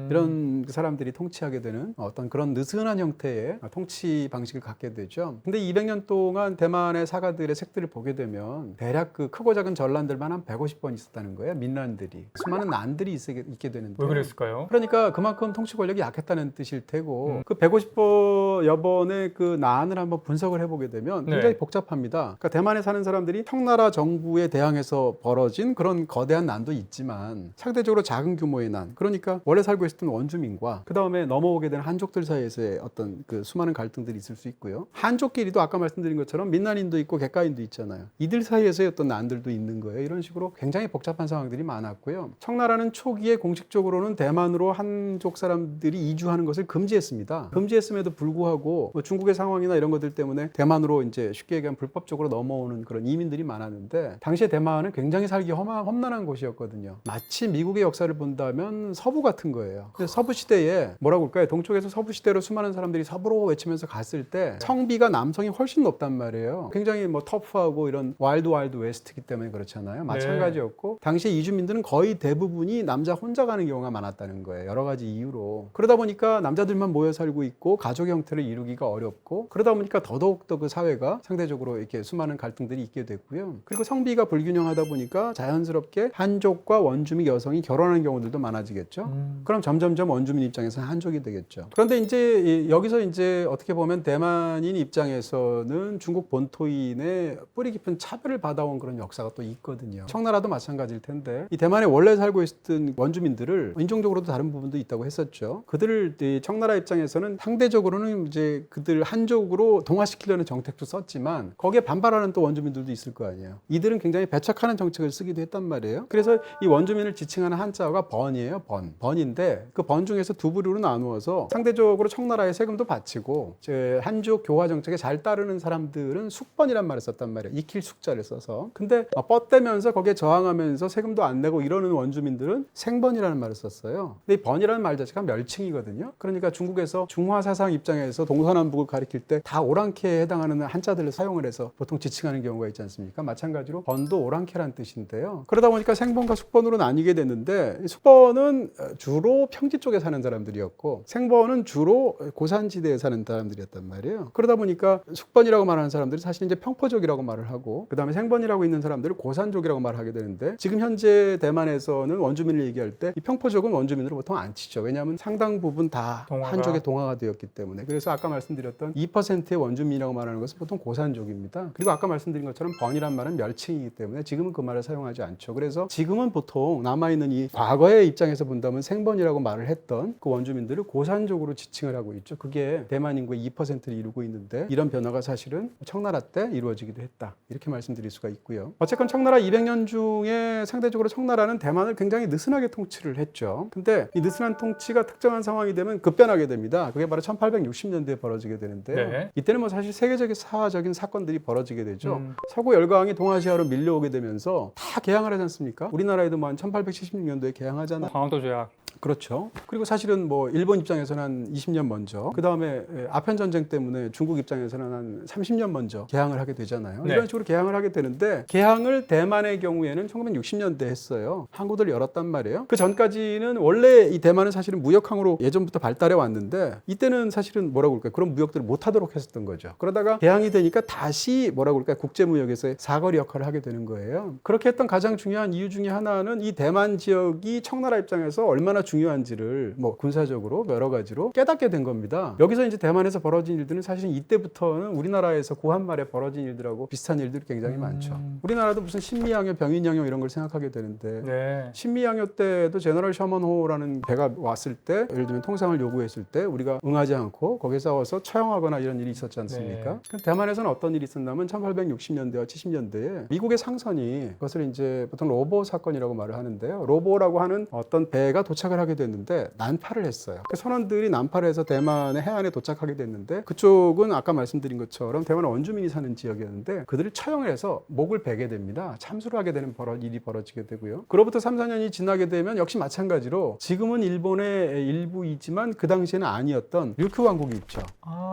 이런 사람들이 통치하게 되는 어떤 그런 느슨한 형태의 통치 방식을 갖게 되죠. 근데 200년 동안 대만의 사가들의 색들을 보게 되면 대략 그 크고 작은 전란들만 한 150번 있었다는 거예요. 민란들이. 수많은 난들이 있게 되는데. 왜 그랬을까요? 그러니까 그만큼 통치 권력이 약했다는 뜻일 테고 그 150여 번의 그 난을 한번 분석을 해보게 되면 굉장히 네. 복잡합니다. 그러니까 대만에 사는 사람들이 청나라 정부에 대항해서 벌어진 그런 거대한 난도 있지만 상대적으로 작은 규모의 난, 그러니까 원래 살고 있었던 원주민과 그 다음에 넘어오게 된 한족들 사이에서의 어떤 그 수많은 갈등들이 있을 수 있고요. 한족끼리도 아까 말씀드린 것처럼 민난인도 있고 객가인도 있잖아요. 이들 사이에서의 어떤 난들도 있는 거예요. 이런 식으로 굉장히 복잡한 상황들이 많았고요. 청나라는 초기에 공식적으로는 대만으로 한족 사람들이 이주하는 것을 금지했습니다. 금지했음에도 불구하고 뭐 중국의 상황이나 이런 것들 때문에 대만으로 이제 쉽게 얘기하면 불법적으로 넘어오는 그런 이민들이 많았는데 당시에 대만은 굉장히 살기 험난한 곳이었거든요. 마치 미국의 역사를 본다면 서부 같은 거예요. 그래서 서부 시대에 뭐라고 할까요? 동쪽에서 서부 시대로 수많은 사람들이 서부로 외치면서 갔을 때 성비가 남성이 훨씬 높단 말이에요. 굉장히 뭐 터프하고 이런 와일드 웨스트이기 때문에 그렇잖아요. 마찬가지였고 당시에 이주민들은 거의 대부분이 남자 혼자 가는 경우가 많았다는 거예요. 여러 가지 이유로. 그러다 보니까 남자들만 모여 살고 있고 가족 형태를 이루기가 어렵고 그러다 보니까 더더욱더 그 사회가 상대적으로 이렇게 수많은 갈등들이 있게 됐고요. 그리고 성비가 불균형하다 보니까 자연스럽게 한족과 원주민 여성이 결혼하는 경우들도 많아지겠죠. 그럼 점점점 원주민 입장에서는 한족이 되겠죠. 그런데 이제 여기서 이제 어떻게 보면 대만인 입장에서는 중국 본토인의 뿌리 깊은 차별을 받아온 그런 역사가 또 있거든요. 청나라도 마찬가지일 텐데 이 대만에 원래 살고 있었던 원주민들을 인종적으로도 다른 부분도 있다고 했었죠. 그들을 청나라 입장에서는 상대적으로는 이제 그들 한족으로 동화시키려는 정책도 썼지만 거기에 반발하는 또 원주민들도 있을 거 아니에요. 아니에요. 이들은 굉장히 배척하는 정책을 쓰기도 했단 말이에요. 그래서 이 원주민을 지칭하는 한자어가 번이에요. 번인데 그 번 중에서 두 부류로 나누어서 상대적으로 청나라에 세금도 바치고 한족 교화 정책에 잘 따르는 사람들은 숙번이란 말을 썼단 말이에요. 익힐 숙자를 써서. 근데 뻗대면서 거기에 저항하면서 세금도 안 내고 이러는 원주민들은 생번이라는 말을 썼어요. 근데 이 번이라는 말 자체가 멸칭이거든요. 그러니까 중국에서 중화 사상 입장에서 동서남북을 가리킬 때 다 오랑캐에 해당하는 한자들을 사용을 해서 보통 지칭하는 경우가 있지 않습니까? 마찬가지로 번도 오랑캐란 뜻인데요. 그러다 보니까 생번과 숙번으로 나뉘게 됐는데 숙번은 주로 평지 쪽에 사는 사람들이었고 생번은 주로 고산지대에 사는 사람들이었단 말이에요. 그러다 보니까 숙번이라고 말하는 사람들이 사실 이제 평포족이라고 말을 하고 그 다음에 생번이라고 있는 사람들을 고산족이라고 말하게 되는데 지금 현재 대만에서는 원주민을 얘기할 때 이 평포족은 원주민으로 보통 안 치죠. 왜냐하면 상당 부분 다 한족에 동화가 되었기 때문에. 그래서 아까 말씀드렸던 2%의 원주민이라고 말하는 것은 보통 고산족입니다. 그리고 아까 말씀드린 것처럼 번이란 말은 멸칭이기 때문에 지금은 그 말을 사용하지 않죠. 그래서 지금은 보통 남아있는 이 과거의 입장에서 본다면 생번이라고 말을 했던 그 원주민들을 고산족으로 지칭을 하고 있죠. 그게 대만 인구의 2%를 이루고 있는데 이런 변화가 사실은 청나라 때 이루어지기도 했다. 이렇게 말씀드릴 수가 있고요. 어쨌건 청나라 200년 중에 상대적으로 청나라는 대만을 굉장히 느슨하게 통치를 했죠. 근데 이 느슨한 통치가 특정한 상황이 되면 급변하게 됩니다. 그게 바로 1860년대에 벌어지게 되는데요. 네. 이때는 뭐 사실 세계적인 사화적인 사건들이 벌어지게 되죠. 서구 열강이 동아시아로 밀려오게 되면서 다 개항을 하지 않습니까? 우리나라에도 뭐 한 1876년도에 개항하잖아요. 강원도 조약. 그렇죠. 그리고 사실은 뭐 일본 입장에서는 한 20년 먼저, 그 다음에 아편 전쟁 때문에 중국 입장에서는 한 30년 먼저 개항을 하게 되잖아요. 네. 이런 식으로 개항을 하게 되는데 개항을 대만의 경우에는 1960년대 했어요. 항구들 열었단 말이에요. 그 전까지는 원래 이 대만은 사실은 무역항으로 예전부터 발달해 왔는데 이때는 사실은 뭐라고 그럴까요? 그런 무역들을 못 하도록 했었던 거죠. 그러다가 개항이 되니까 다시 뭐라고 그럴까요? 국제무역에서의 사거리 역할을 하게 되는 거예요. 그렇게 했던 가장 중요한 이유 중에 하나는 이 대만 지역이 청나라 입장에서 얼마나 중요한지를 뭐 군사적으로 여러 가지로 깨닫게 된 겁니다. 여기서 이제 대만에서 벌어진 일들은 사실 이때부터는 우리나라에서 구한말에 벌어진 일들하고 비슷한 일들이 굉장히 많죠. 우리나라도 무슨 신미양요, 병인양요 이런 걸 생각하게 되는데 네. 신미양요 때도 제너럴 셔먼호라는 배가 왔을 때 예를 들면 통상을 요구했을 때 우리가 응하지 않고 거기에 싸워서 처형하거나 이런 일이 있었지 않습니까? 네. 대만에서는 어떤 일이 있었냐면 1860년대와 70년대에 미국의 상선이 그것을 이제 보통 로보 사건이라고 말을 하는데요. 로보라고 하는 어떤 배가 도착을 하게 됐는데 난파를 했어요. 그 선원들이 난파를 해서 대만의 해안에 도착하게 됐는데 그쪽은 아까 말씀드린 것처럼 대만 원주민이 사는 지역이었는데 그들을 처형을 해서 목을 베게 됩니다. 참수를 하게 되는 일이 벌어지게 되고요. 그로부터 3, 4년이 지나게 되면 역시 마찬가지로 지금은 일본의 일부이지만 그 당시에는 아니었던 류큐 왕국이 있죠.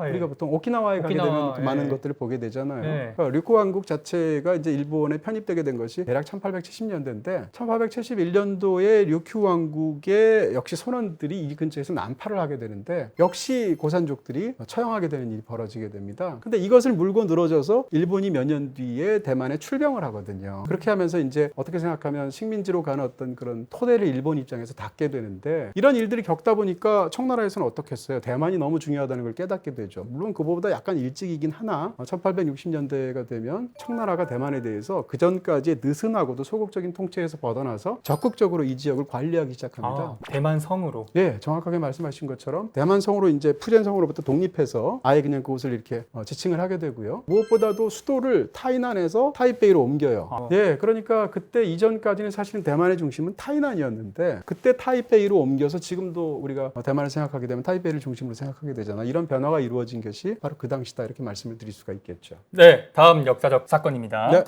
예. 우리가 보통 오키나와에 가게 되면 그 많은 것들을 보게 되잖아요. 그러니까 류큐 왕국 자체가 이제 일본에 편입되게 된 것이 대략 1870년대인데 1871년도에 류큐 왕국의 역시 선원들이 이 근처에서 난파를 하게 되는데 역시 고산족들이 처형하게 되는 일이 벌어지게 됩니다. 근데 이것을 물고 늘어져서 일본이 몇 년 뒤에 대만에 출병을 하거든요. 그렇게 하면서 이제 어떻게 생각하면 식민지로 가는 어떤 그런 토대를 일본 입장에서 닫게 되는데 이런 일들이 겪다 보니까 청나라에서는 어떻게 했어요? 대만이 너무 중요하다는 걸 깨닫게 되죠. 물론 그보다 약간 일찍이긴 하나 1860년대가 되면 청나라가 대만에 대해서 그 전까지 느슨하고도 소극적인 통치에서 벗어나서 적극적으로 이 지역을 관리하기 시작합니다. 대만 성으로. 예, 정확하게 말씀하신 것처럼 대만 성으로 이제 푸젠 성으로부터 독립해서 아예 그냥 그곳을 이렇게 지칭을 하게 되고요. 무엇보다도 수도를 타이난에서 타이베이로 옮겨요. 예, 그러니까 그때 이전까지는 사실은 대만의 중심은 타이난이었는데 그때 타이베이로 옮겨서 지금도 우리가 대만을 생각하게 되면 타이베이를 중심으로 생각하게 되잖아. 이런 변화가 이루어진 것이 바로 그 당시다 이렇게 말씀을 드릴 수가 있겠죠. 네, 다음 역사적 사건입니다. 네.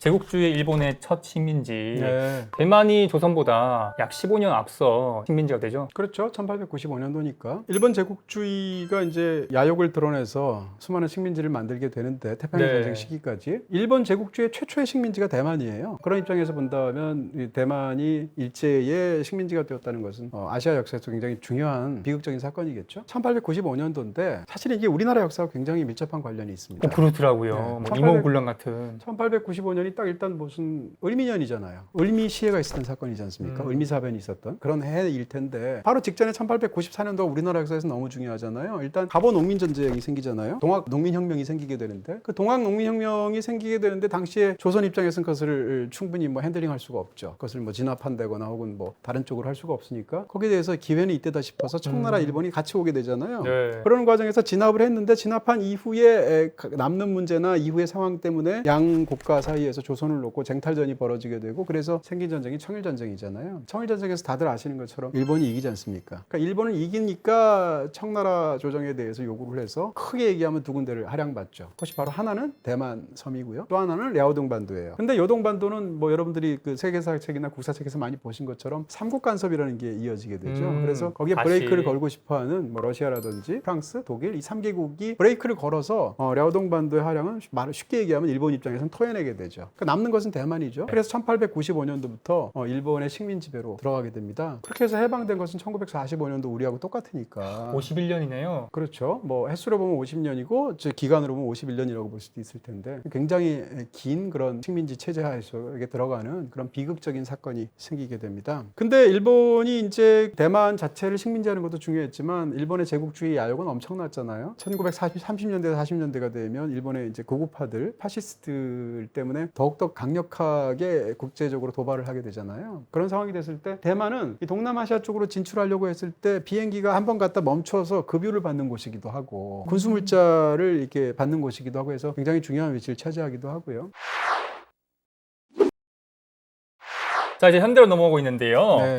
제국주의 일본의 첫 식민지. 네. 대만이 조선보다 약 15년 앞서 식민지가 되죠. 그렇죠. 1895년도니까 일본 제국주의가 이제 야욕을 드러내서 수많은 식민지를 만들게 되는데 태평양 전쟁 시기까지 일본 제국주의 최초의 식민지가 대만이에요. 그런 입장에서 본다면 이 대만이 일제의 식민지가 되었다는 것은 아시아 역사에서 굉장히 중요한 비극적인 사건이겠죠. 1895년도인데 사실 이게 우리나라 역사와 굉장히 밀접한 관련이 있습니다. 그렇더라고요. 네. 뭐 이모군란 같은. 1895년이 딱 일단 무슨 을미년이잖아요. 을미 시해가 있었던 사건이지 않습니까? 을미사변이 있었던 그런 해일 텐데 바로 직전에 1894년도가 우리나라 역사에서 너무 중요하잖아요. 일단 갑오 농민전쟁이 생기잖아요. 동학 농민혁명이 생기게 되는데 그 동학 농민혁명이 생기게 되는데 당시에 조선 입장에서는 그것을 충분히 뭐 핸들링할 수가 없죠. 그것을 뭐 진압한다거나 혹은 뭐 다른 쪽으로 할 수가 없으니까 거기에 대해서 기회는 이때다 싶어서 청나라 일본이 같이 오게 되잖아요. 네. 그런 과정에서 진압을 했는데 진압한 이후에 남는 문제나 이후의 상황 때문에 양 국가 사이에서 조선을 놓고 쟁탈전이 벌어지게 되고 그래서 생긴 전쟁이 청일전쟁이잖아요. 청일전쟁에서 다들 아시는 것처럼 일본이 이기지 않습니까? 그러니까 일본을 이기니까 청나라 조정에 대해서 요구를 해서 크게 얘기하면 두 군데를 할양받죠. 그것이 바로 하나는 대만 섬이고요. 또 하나는 랴오동 반도예요. 근데 요동 반도는 뭐 여러분들이 그 세계사 책이나 국사책에서 많이 보신 것처럼 삼국 간섭이라는 게 이어지게 되죠. 그래서 거기에 다시. 브레이크를 걸고 싶어하는 뭐 러시아라든지 프랑스, 독일 이 3개국이 브레이크를 걸어서 랴오동 반도의 할양은 쉽게 얘기하면 일본 입장에서는 토해내게 되죠. 그러니까 남는 것은 대만이죠. 그래서 1895년도부터 일본의 식민 지배로 들어가게 됩니다. 그렇게 해서 해방된 것은 1945년도 우리하고 똑같으니까. 51년이네요. 그렇죠. 뭐 횟수로 보면 50년이고 기간으로 보면 51년이라고 볼 수도 있을 텐데 굉장히 긴 그런 식민지 체제 하에서 이게 들어가는 그런 비극적인 사건이 생기게 됩니다. 근데 일본이 이제 대만 자체를 식민지하는 것도 중요했지만 일본의 제국주의 야욕은 엄청났잖아요. 1930년대 40년대가 되면 일본의 이제 고구파들 파시스트들 때문에 더욱더 강력하게 국제적으로 도발을 하게 되잖아요. 그런 상황이 됐을 때 대만은 이 동남아시아 쪽으로 진출하려고 했을 때 비행기가 한 번 갔다 멈춰서 급유를 받는 곳이기도 하고 군수물자를 이렇게 받는 곳이기도 하고 해서 굉장히 중요한 위치를 차지하기도 하고요. 자, 이제 현대로 넘어오고 있는데요. 네.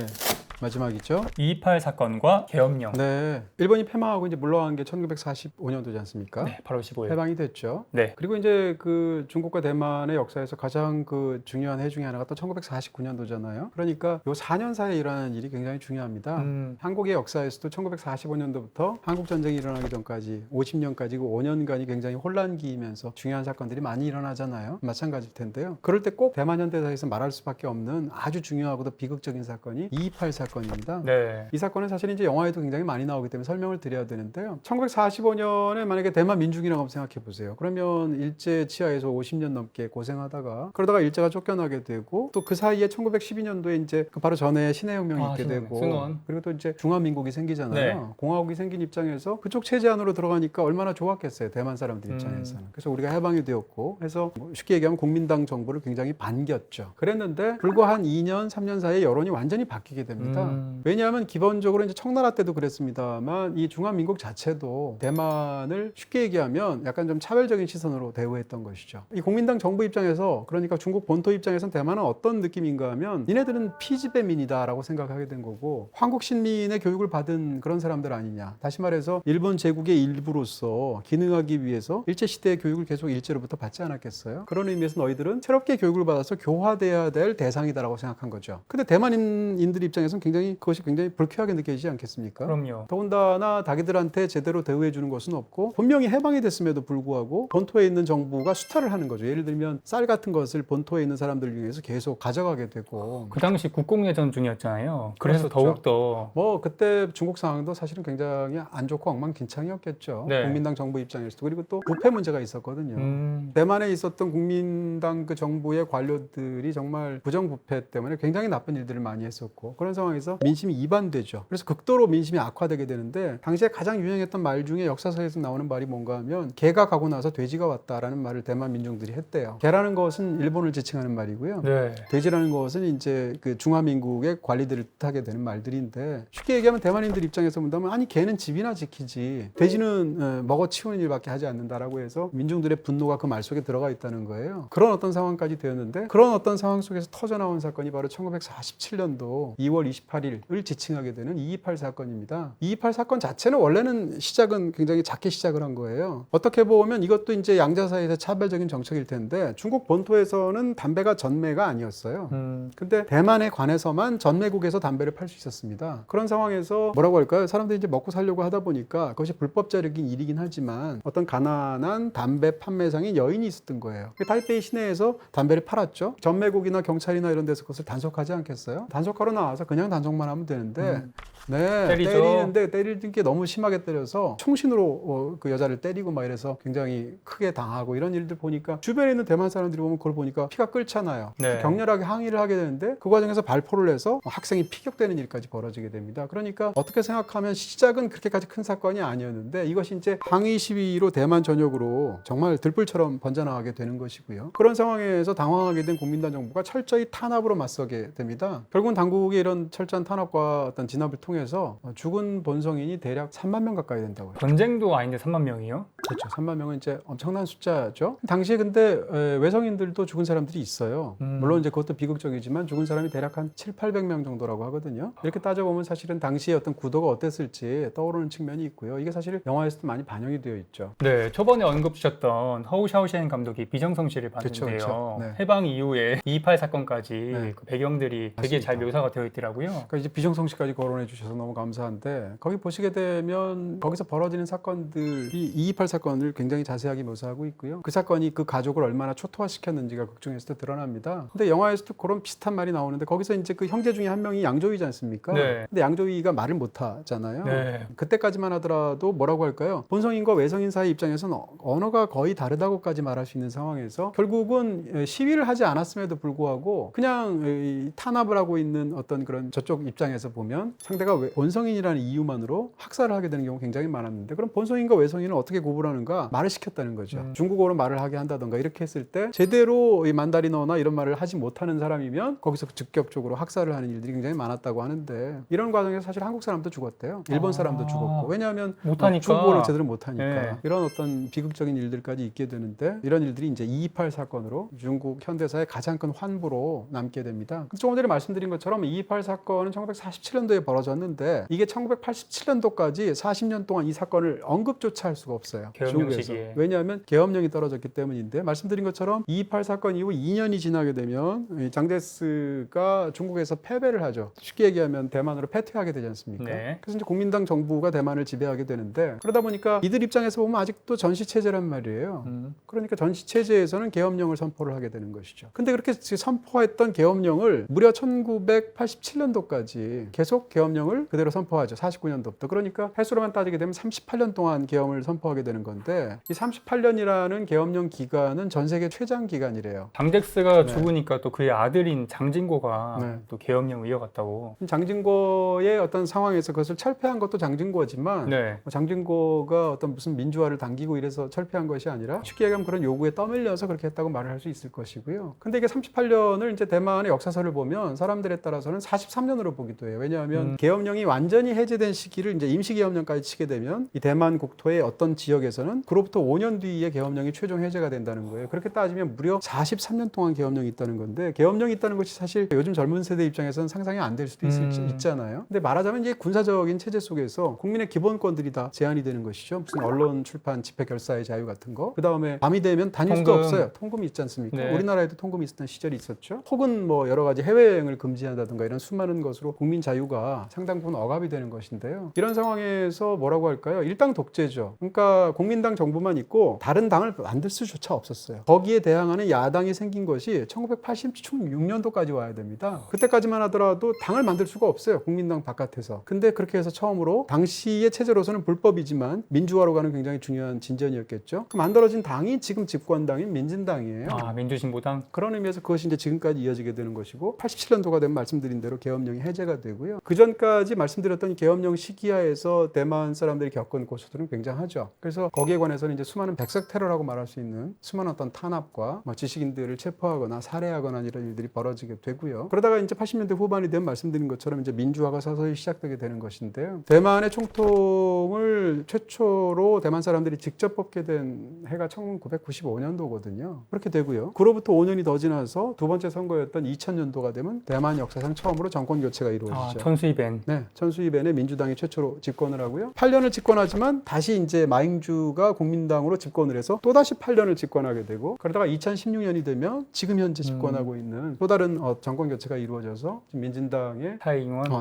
마지막이죠. 228 사건과 계엄령. 네. 일본이 패망하고 이제 물러간 게 1945년도지 않습니까? 네, 8월 15일. 해방이 됐죠. 네. 그리고 이제 그 중국과 대만의 역사에서 가장 그 중요한 해 중에 하나가 또 1949년도잖아요. 그러니까 요 4년 사이에 일어나는 일이 굉장히 중요합니다. 한국의 역사에서도 1945년도부터 한국 전쟁이 일어나기 전까지 50년까지 그 5년간이 굉장히 혼란기이면서 중요한 사건들이 많이 일어나잖아요. 마찬가지일 텐데요. 그럴 때 꼭 대만 현대사에서 말할 수밖에 없는 아주 중요하고도 비극적인 사건이 228 사건입니다. 네. 이 사건은 사실 이제 영화에도 굉장히 많이 나오기 때문에 설명을 드려야 되는데요. 1945년에 만약에 대만 민중이라고 한번 생각해 보세요. 그러면 일제 치하에서 50년 넘게 고생하다가 그러다가 일제가 쫓겨나게 되고 또 그 사이에 1912년도에 이제 그 바로 전에 신해혁명이 있게 되고 순원. 그리고 또 이제 중화민국이 생기잖아요. 네. 공화국이 생긴 입장에서 그쪽 체제 안으로 들어가니까 얼마나 좋았겠어요. 대만 사람들 입장에서는. 그래서 우리가 해방이 되었고 해서 뭐 쉽게 얘기하면 국민당 정부를 굉장히 반겼죠. 그랬는데 불과 한 2년, 3년 사이에 여론이 완전히 바뀌게 됩니다. 왜냐하면 기본적으로 이제 청나라 때도 그랬습니다만 이 중화민국 자체도 대만을 쉽게 얘기하면 약간 좀 차별적인 시선으로 대우했던 것이죠. 이 국민당 정부 입장에서 그러니까 중국 본토 입장에서는 대만은 어떤 느낌인가 하면 니네들은 피지배민이다라고 생각하게 된 거고 한국 신민의 교육을 받은 그런 사람들 아니냐. 다시 말해서 일본 제국의 일부로서 기능하기 위해서 일제시대의 교육을 계속 일제로부터 받지 않았겠어요? 그런 의미에서 너희들은 새롭게 교육을 받아서 교화돼야 될 대상이다라고 생각한 거죠. 근데 대만인들 입장에서는 그것이 굉장히 불쾌하게 느껴지지 않겠습니까? 그럼요. 더군다나 자기들한테 제대로 대우해 주는 것은 없고 분명히 해방이 됐음에도 불구하고 본토에 있는 정부가 수탈을 하는 거죠. 예를 들면 쌀 같은 것을 본토에 있는 사람들 중에서 계속 가져가게 되고 그 당시 국공내전 중이었잖아요. 그래서 그렇죠. 더욱더 뭐 그때 중국 상황도 사실은 굉장히 안 좋고 엉망진창이었겠죠. 네. 국민당 정부 입장에서도. 그리고 또 부패 문제가 있었거든요. 대만에 있었던 국민당 그 정부의 관료들이 정말 부정부패 때문에 굉장히 나쁜 일들을 많이 했었고 그런 상황에서 민심이 이반되죠. 그래서 극도로 민심이 악화되게 되는데 당시에 가장 유행했던 말 중에 역사서에서 나오는 말이 뭔가 하면 개가 가고 나서 돼지가 왔다라는 말을 대만 민중들이 했대요. 개라는 것은 일본을 지칭하는 말이고요. 네. 돼지라는 것은 이제 그 중화민국의 관리들을 뜻하게 되는 말들인데 쉽게 얘기하면 대만인들 입장에서 본다면 아니 개는 집이나 지키지 돼지는 먹어치우는 일밖에 하지 않는다라고 해서 민중들의 분노가 그 말 속에 들어가 있다는 거예요. 그런 어떤 상황까지 되었는데 그런 어떤 상황 속에서 터져나온 사건이 바로 1947년도 2월 28일을 지칭하게 되는 228 사건입니다. 228 사건 자체는 원래는 시작은 굉장히 작게 시작을 한 거예요. 어떻게 보면 이것도 이제 양자 사이에서 차별적인 정책일 텐데 중국 본토에서는 담배가 전매가 아니었어요. 근데 대만에 관해서만 전매국에서 담배를 팔 수 있었습니다. 그런 상황에서 뭐라고 할까요? 사람들이 이제 먹고 살려고 하다 보니까 그것이 불법적인 일이긴 하지만 어떤 가난한 담배 판매상인 여인이 있었던 거예요. 타이베이 시내에서 담배를 팔았죠. 전매국이나 경찰이나 이런 데서 그것을 단속하지 않겠어요? 단속하러 나와서 그냥 그냥 단속만 하면 되는데 네, 때리죠. 때리는데 때리는 게 너무 심하게 때려서 총신으로 그 여자를 때리고 막 이래서 굉장히 크게 당하고 이런 일들 보니까 주변에 있는 대만 사람들이 보면 그걸 보니까 피가 끓잖아요. 네. 격렬하게 항의를 하게 되는데 그 과정에서 발포를 해서 학생이 피격되는 일까지 벌어지게 됩니다. 그러니까 어떻게 생각하면 시작은 그렇게까지 큰 사건이 아니었는데 이것이 이제 항의 시위로 대만 전역으로 정말 들불처럼 번져나가게 되는 것이고요. 그런 상황에서 당황하게 된 국민당 정부가 철저히 탄압으로 맞서게 됩니다. 결국은 당국의 이런 철저한 탄압과 어떤 진압을 통해서 죽은 본성인이 대략 3만 명 가까이 된다고요. 전쟁도 아닌데 3만 명이요? 그렇죠. 3만 명은 이제 엄청난 숫자죠. 당시에 근데 외성인들도 죽은 사람들이 있어요. 물론 이제 그것도 비극적이지만 죽은 사람이 대략 한 7, 800명 정도라고 하거든요. 이렇게 따져보면 사실은 당시에 어떤 구도가 어땠을지 떠오르는 측면이 있고요. 이게 사실 영화에서도 많이 반영이 되어 있죠. 네, 초반에 언급 주셨던 허우 샤오시엔 감독이 비정성실을 봤는데요. 그쵸. 네. 해방 이후에 228 사건까지 네. 그 배경들이 되게 맞습니다. 잘 묘사가 되어 있더라고요. 그러니까 이제 비정성씨까지 거론해 주셔서 너무 감사한데 거기 보시게 되면 거기서 벌어지는 사건들이 228 사건을 굉장히 자세하게 묘사하고 있고요. 그 사건이 그 가족을 얼마나 초토화시켰는지가 극중에서도 드러납니다. 근데 영화에서도 그런 비슷한 말이 나오는데 거기서 이제 그 형제 중에 한 명이 양조위지 않습니까? 네. 근데 양조위가 말을 못 하잖아요. 네. 그때까지만 하더라도 뭐라고 할까요? 본성인과 외성인 사이 입장에서는 언어가 거의 다르다고까지 말할 수 있는 상황에서 결국은 시위를 하지 않았음에도 불구하고 그냥 이 탄압을 하고 있는 어떤 그런 저쪽 입장에서 보면 상대가 본성인이라는 이유만으로 학살을 하게 되는 경우가 굉장히 많았는데 그럼 본성인과 외성인은 어떻게 구분하는가? 말을 시켰다는 거죠. 중국어로 말을 하게 한다던가 이렇게 했을 때 제대로 이 만다리너나 이런 말을 하지 못하는 사람이면 거기서 직접적으로 학살을 하는 일들이 굉장히 많았다고 하는데 이런 과정에서 사실 한국 사람도 죽었대요. 일본 사람도 죽었고 왜냐하면 못하니까. 중국어를 제대로 못하니까 네. 이런 어떤 비극적인 일들까지 있게 되는데 이런 일들이 이제 228 사건으로 중국 현대사의 가장 큰 환부로 남게 됩니다. 조금 전에 말씀드린 것처럼 228 사건은 1947년도에 벌어졌는데 이게 1987년도까지 40년 동안 이 사건을 언급조차 할 수가 없어요. 계엄령 중국에서. 시기에. 왜냐하면 계엄령이 떨어졌기 때문인데 말씀드린 것처럼 228 사건 이후 2년이 지나게 되면 이 장제스가 중국에서 패배를 하죠. 쉽게 얘기하면 대만으로 패퇴하게 되지 않습니까? 네. 그래서 이제 국민당 정부가 대만을 지배하게 되는데 그러다 보니까 이들 입장에서 보면 아직도 전시체제란 말이에요. 그러니까 전시체제에서는 계엄령을 선포를 하게 되는 것이죠. 근데 그렇게 선포했던 계엄령을 무려 1987년도까지 계속 계엄령을 그대로 선포하죠. 49년도부터. 그러니까 횟수로만 따지게 되면 38년 동안 계엄을 선포하게 되는 건데 이 38년이라는 계엄령 기간은 전 세계 최장 기간이래요. 장잭스가 네. 죽으니까 또 그의 아들인 장진고가 네. 또 계엄령을 이어갔다고. 장진고의 어떤 상황에서 그것을 철폐한 것도 장진고지만 네. 장진고가 어떤 무슨 민주화를 당기고 이래서 철폐한 것이 아니라 쉽게 얘기하면 그런 요구에 떠밀려서 그렇게 했다고 말을 할 수 있을 것이고요. 근데 이게 38년을 이제 대만의 역사서를 보면 사람들에 따라서는 43년으로 보기도 해요. 왜냐하면 계엄령이 완전히 해제된 시기를 이제 임시계엄령까지 치게 되면 이 대만 국토의 어떤 지역에서는 그로부터 5년 뒤에 계엄령이 최종 해제가 된다는 거예요. 그렇게 따지면 무려 43년 동안 계엄령이 있다는 건데 계엄령이 있다는 것이 사실 요즘 젊은 세대 입장에서는 상상이 안 될 수도 있잖아요. 근데 말하자면 이제 군사적인 체제 속에서 국민의 기본권들이 다 제한이 되는 것이죠. 무슨 언론, 출판, 집회, 결사의 자유 같은 거. 그 다음에 밤이 되면 다닐 수도 통금. 없어요. 통금이 있지 않습니까? 네. 우리나라에도 통금이 있었던 시절이 있었죠. 혹은 뭐 여러 가지 해외여행을 금지한다든가 이런 수많은 것으로 국민 자유가 상당 부분 억압이 되는 것인데요. 이런 상황에서 뭐라고 할까요? 일당 독재죠. 그러니까 국민당 정부만 있고 다른 당을 만들 수조차 없었어요. 거기에 대항하는 야당이 생긴 것이 1986년도까지 와야 됩니다. 그때까지만 하더라도 당을 만들 수가 없어요. 국민당 바깥에서. 근데 그렇게 해서 처음으로 당시의 체제로서는 불법이지만 민주화로 가는 굉장히 중요한 진전이었겠죠. 그 만들어진 당이 지금 집권당인 민진당이에요. 아, 민주신보당. 그런 의미에서 그것이 이제 지금까지 이어지게 되는 것이고 87년도가 되면 말씀드린 대로 계엄령이 해제가 되고요. 그 전까지 말씀드렸던 계엄령 시기하에서 대만 사람들이 겪은 고초들은 굉장하죠. 그래서 거기에 관해서는 이제 수많은 백색 테러라고 말할 수 있는 수많은 어떤 탄압과 지식인들을 체포하거나 살해하거나 이런 일들이 벌어지게 되고요. 그러다가 이제 80년대 후반이 되면 말씀드린 것처럼 이제 민주화가 서서히 시작되게 되는 것인데요. 대만의 총통을 최초로 대만 사람들이 직접 뽑게 된 해가 1995년도거든요. 그렇게 되고요. 그로부터 5년이 더 지나서 두 번째 선거였던 2000년도가 되면 대만 역사상 처음으로 정권 교체가 이루어지죠. 아, 천수이벤. 네, 천수이벤의 민주당이 최초로 집권을 하고요. 8년을 집권하지만 다시 이제 마잉주 민주가 국민당으로 집권을 해서 또다시 8년을 집권하게 되고 그러다가 2016년이 되면 지금 현재 집권하고 있는 또 다른 정권 교체가 이루어져서 지금 민진당의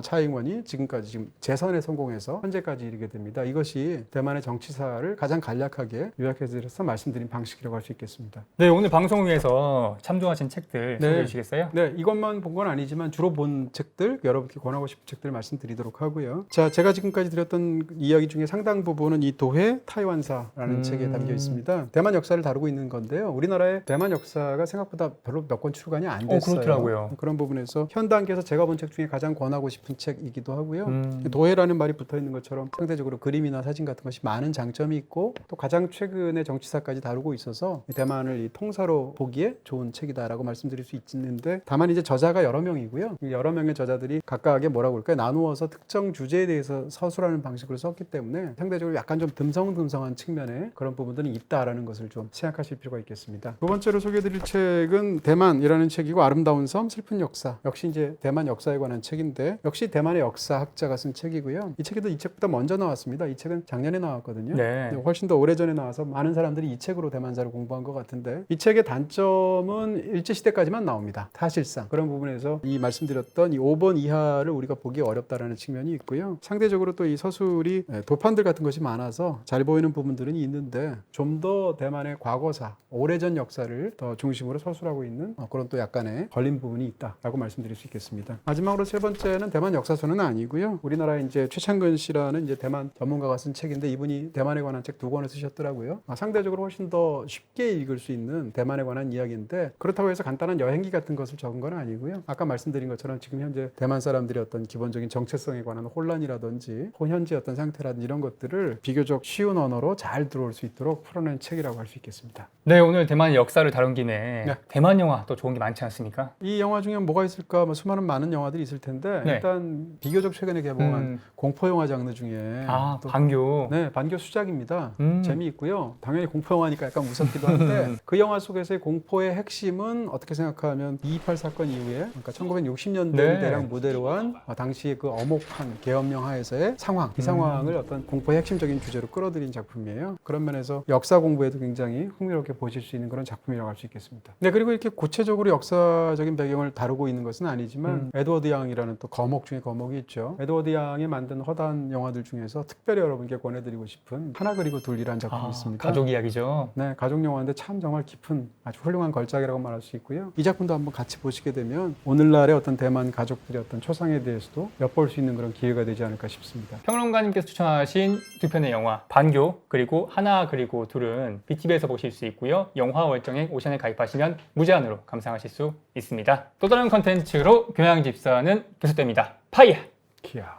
차잉원이 지금까지 지금 재선에 성공해서 현재까지 이르게 됩니다. 이것이 대만의 정치사를 가장 간략하게 요약해드려서 말씀드린 방식이라고 할 수 있겠습니다. 네, 오늘 방송을 위해서 참조하신 책들 소개해 주시겠어요? 네, 이것만 본 건 아니지만 주로 본 책들, 여러분께 권하고 싶은 책들 말씀드리도록 하고요. 자, 제가 지금까지 드렸던 이야기 중에 상당 부분은 이 도해 타이완사라는 책에 담겨 있습니다. 대만 역사를 다루고 있는 건데요. 우리나라의 대만 역사가 생각보다 별로 몇 권 출간이 안 됐어요. 그렇더라고요. 그런 부분에서 현 단계에서 제가 본 책 중에 가장 권하고 싶은 책이기도 하고요. 도해라는 말이 붙어 있는 것처럼 상대적으로 그림이나 사진 같은 것이 많은 장점이 있고 또 가장 최근의 정치사까지 다루고 있어서 대만을 이 통사로 보기에 좋은 책이다라고 말씀드릴 수 있는데 다만 이제 저자가 여러 명이고요. 여러 명의 저자들이 각각의 뭐라고 할까요? 나누어서 특정 주제에 대해서 서술하는 방식으로 썼기 때문에 상대적으로 약간 좀 듬성듬성한 측면에 그런 부분들이 있다라는 것을 좀 생각하실 필요가 있겠습니다. 두 번째로 소개해드릴 책은 대만이라는 책이고 아름다운 섬, 슬픈 역사. 역시 이제 대만 역사에 관한 책인데 역시 대만의 역사학자가 쓴 책이고요. 이 책도 이 책보다 먼저 나왔습니다. 이 책은 작년에 나왔거든요. 네. 훨씬 더 오래전에 나와서 많은 사람들이 이 책으로 대만사를 공부한 것 같은데 이 책의 단점은 일제시대까지만 나옵니다. 사실상 그런 부분에서 이 말씀드렸던 이 5번 이하를 우리가 보기 어렵다라는 측면이 있고요. 상대적으로 또 이 서술이 도판들 같은 것이 많아서 잘 보이는 부분들은 있는데 좀 더 대만의 과거사, 오래전 역사를 더 중심으로 서술하고 있는 그런 또 약간의 걸린 부분이 있다라고 말씀드릴 수 있겠습니다. 마지막으로 세 번째는 대만 역사서는 아니고요. 우리나라의 이제 최창근 씨라는 이제 대만 전문가가 쓴 책인데 이분이 대만에 관한 책 2권을 쓰셨더라고요. 상대적으로 훨씬 더 쉽게 읽을 수 있는 대만에 관한 이야기인데 그렇다고 해서 간단한 여행기 같은 것을 적은 건 아니고요. 아까 말씀드린 것처럼 지금 현재 대만 사람들의 어떤 기본적인 정체성에 관한 혼란이라든지 현재 어떤 상태라든지 이런 것들을 비교적 쉬운 언어로 잘 들어올 수 있도록 풀어낸 책이라고 할 수 있겠습니다. 네, 오늘 대만의 역사를 다룬 김에 대만 영화 또 좋은 게 많지 않습니까? 이 영화 중에 뭐가 있을까? 수많은 많은 영화들이 있을 텐데 일단 비교적 최근에 개봉한 공포 영화 장르 중에 또 반교. 네, 반교 수작입니다. 재미있고요. 당연히 공포 영화니까 약간 무섭기도 한데 그 영화 속에서의 공포의 핵심은 어떻게 생각하면 2.28 사건 이후에 그러니까 1960년대 대략 모델로 한 당시의 그 엄혹한 계엄령 하에서의 상황, 이 상황을 어떤 공포의 핵심적인 주제로 끌어들인 작품이에요. 그런 면에서 역사 공부에도 굉장히 흥미롭게 보실 수 있는 그런 작품이라고 할 수 있겠습니다. 네, 그리고 이렇게 구체적으로 역사적인 배경을 다루고 있는 것은 아니지만 에드워드 양이라는 또 거목 중에 거목이 있죠. 에드워드 양이 만든 허다한 영화들 중에서 특별히 여러분께 권해드리고 싶은 하나 그리고 둘이라는 작품이 있습니다. 가족 이야기죠. 네, 가족 영화인데 참 정말 깊은 아주 훌륭한 걸작이라고 말할 수 있고요. 이 작품도 한번 같이 보시게 되면 오늘날의 어떤 대만 가족들의 어떤 초상에 대해서도 엿볼 수 있는 그런 기회가 되지 않을까 싶습니다. 평론가님께서 추천하신 두 편의 영화 반교 그리고 하나 그리고 둘은 BTV에서 보실 수 있고요. 영화 월정액 오션에 가입하시면 무제한으로 감상하실 수 있습니다. 또 다른 컨텐츠로 교양집사는 계속됩니다. 파이야! 기야.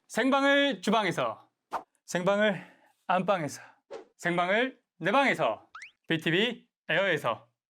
생방을 주방에서, 생방을 안방에서, 생방을 내 방에서, BTV 에어에서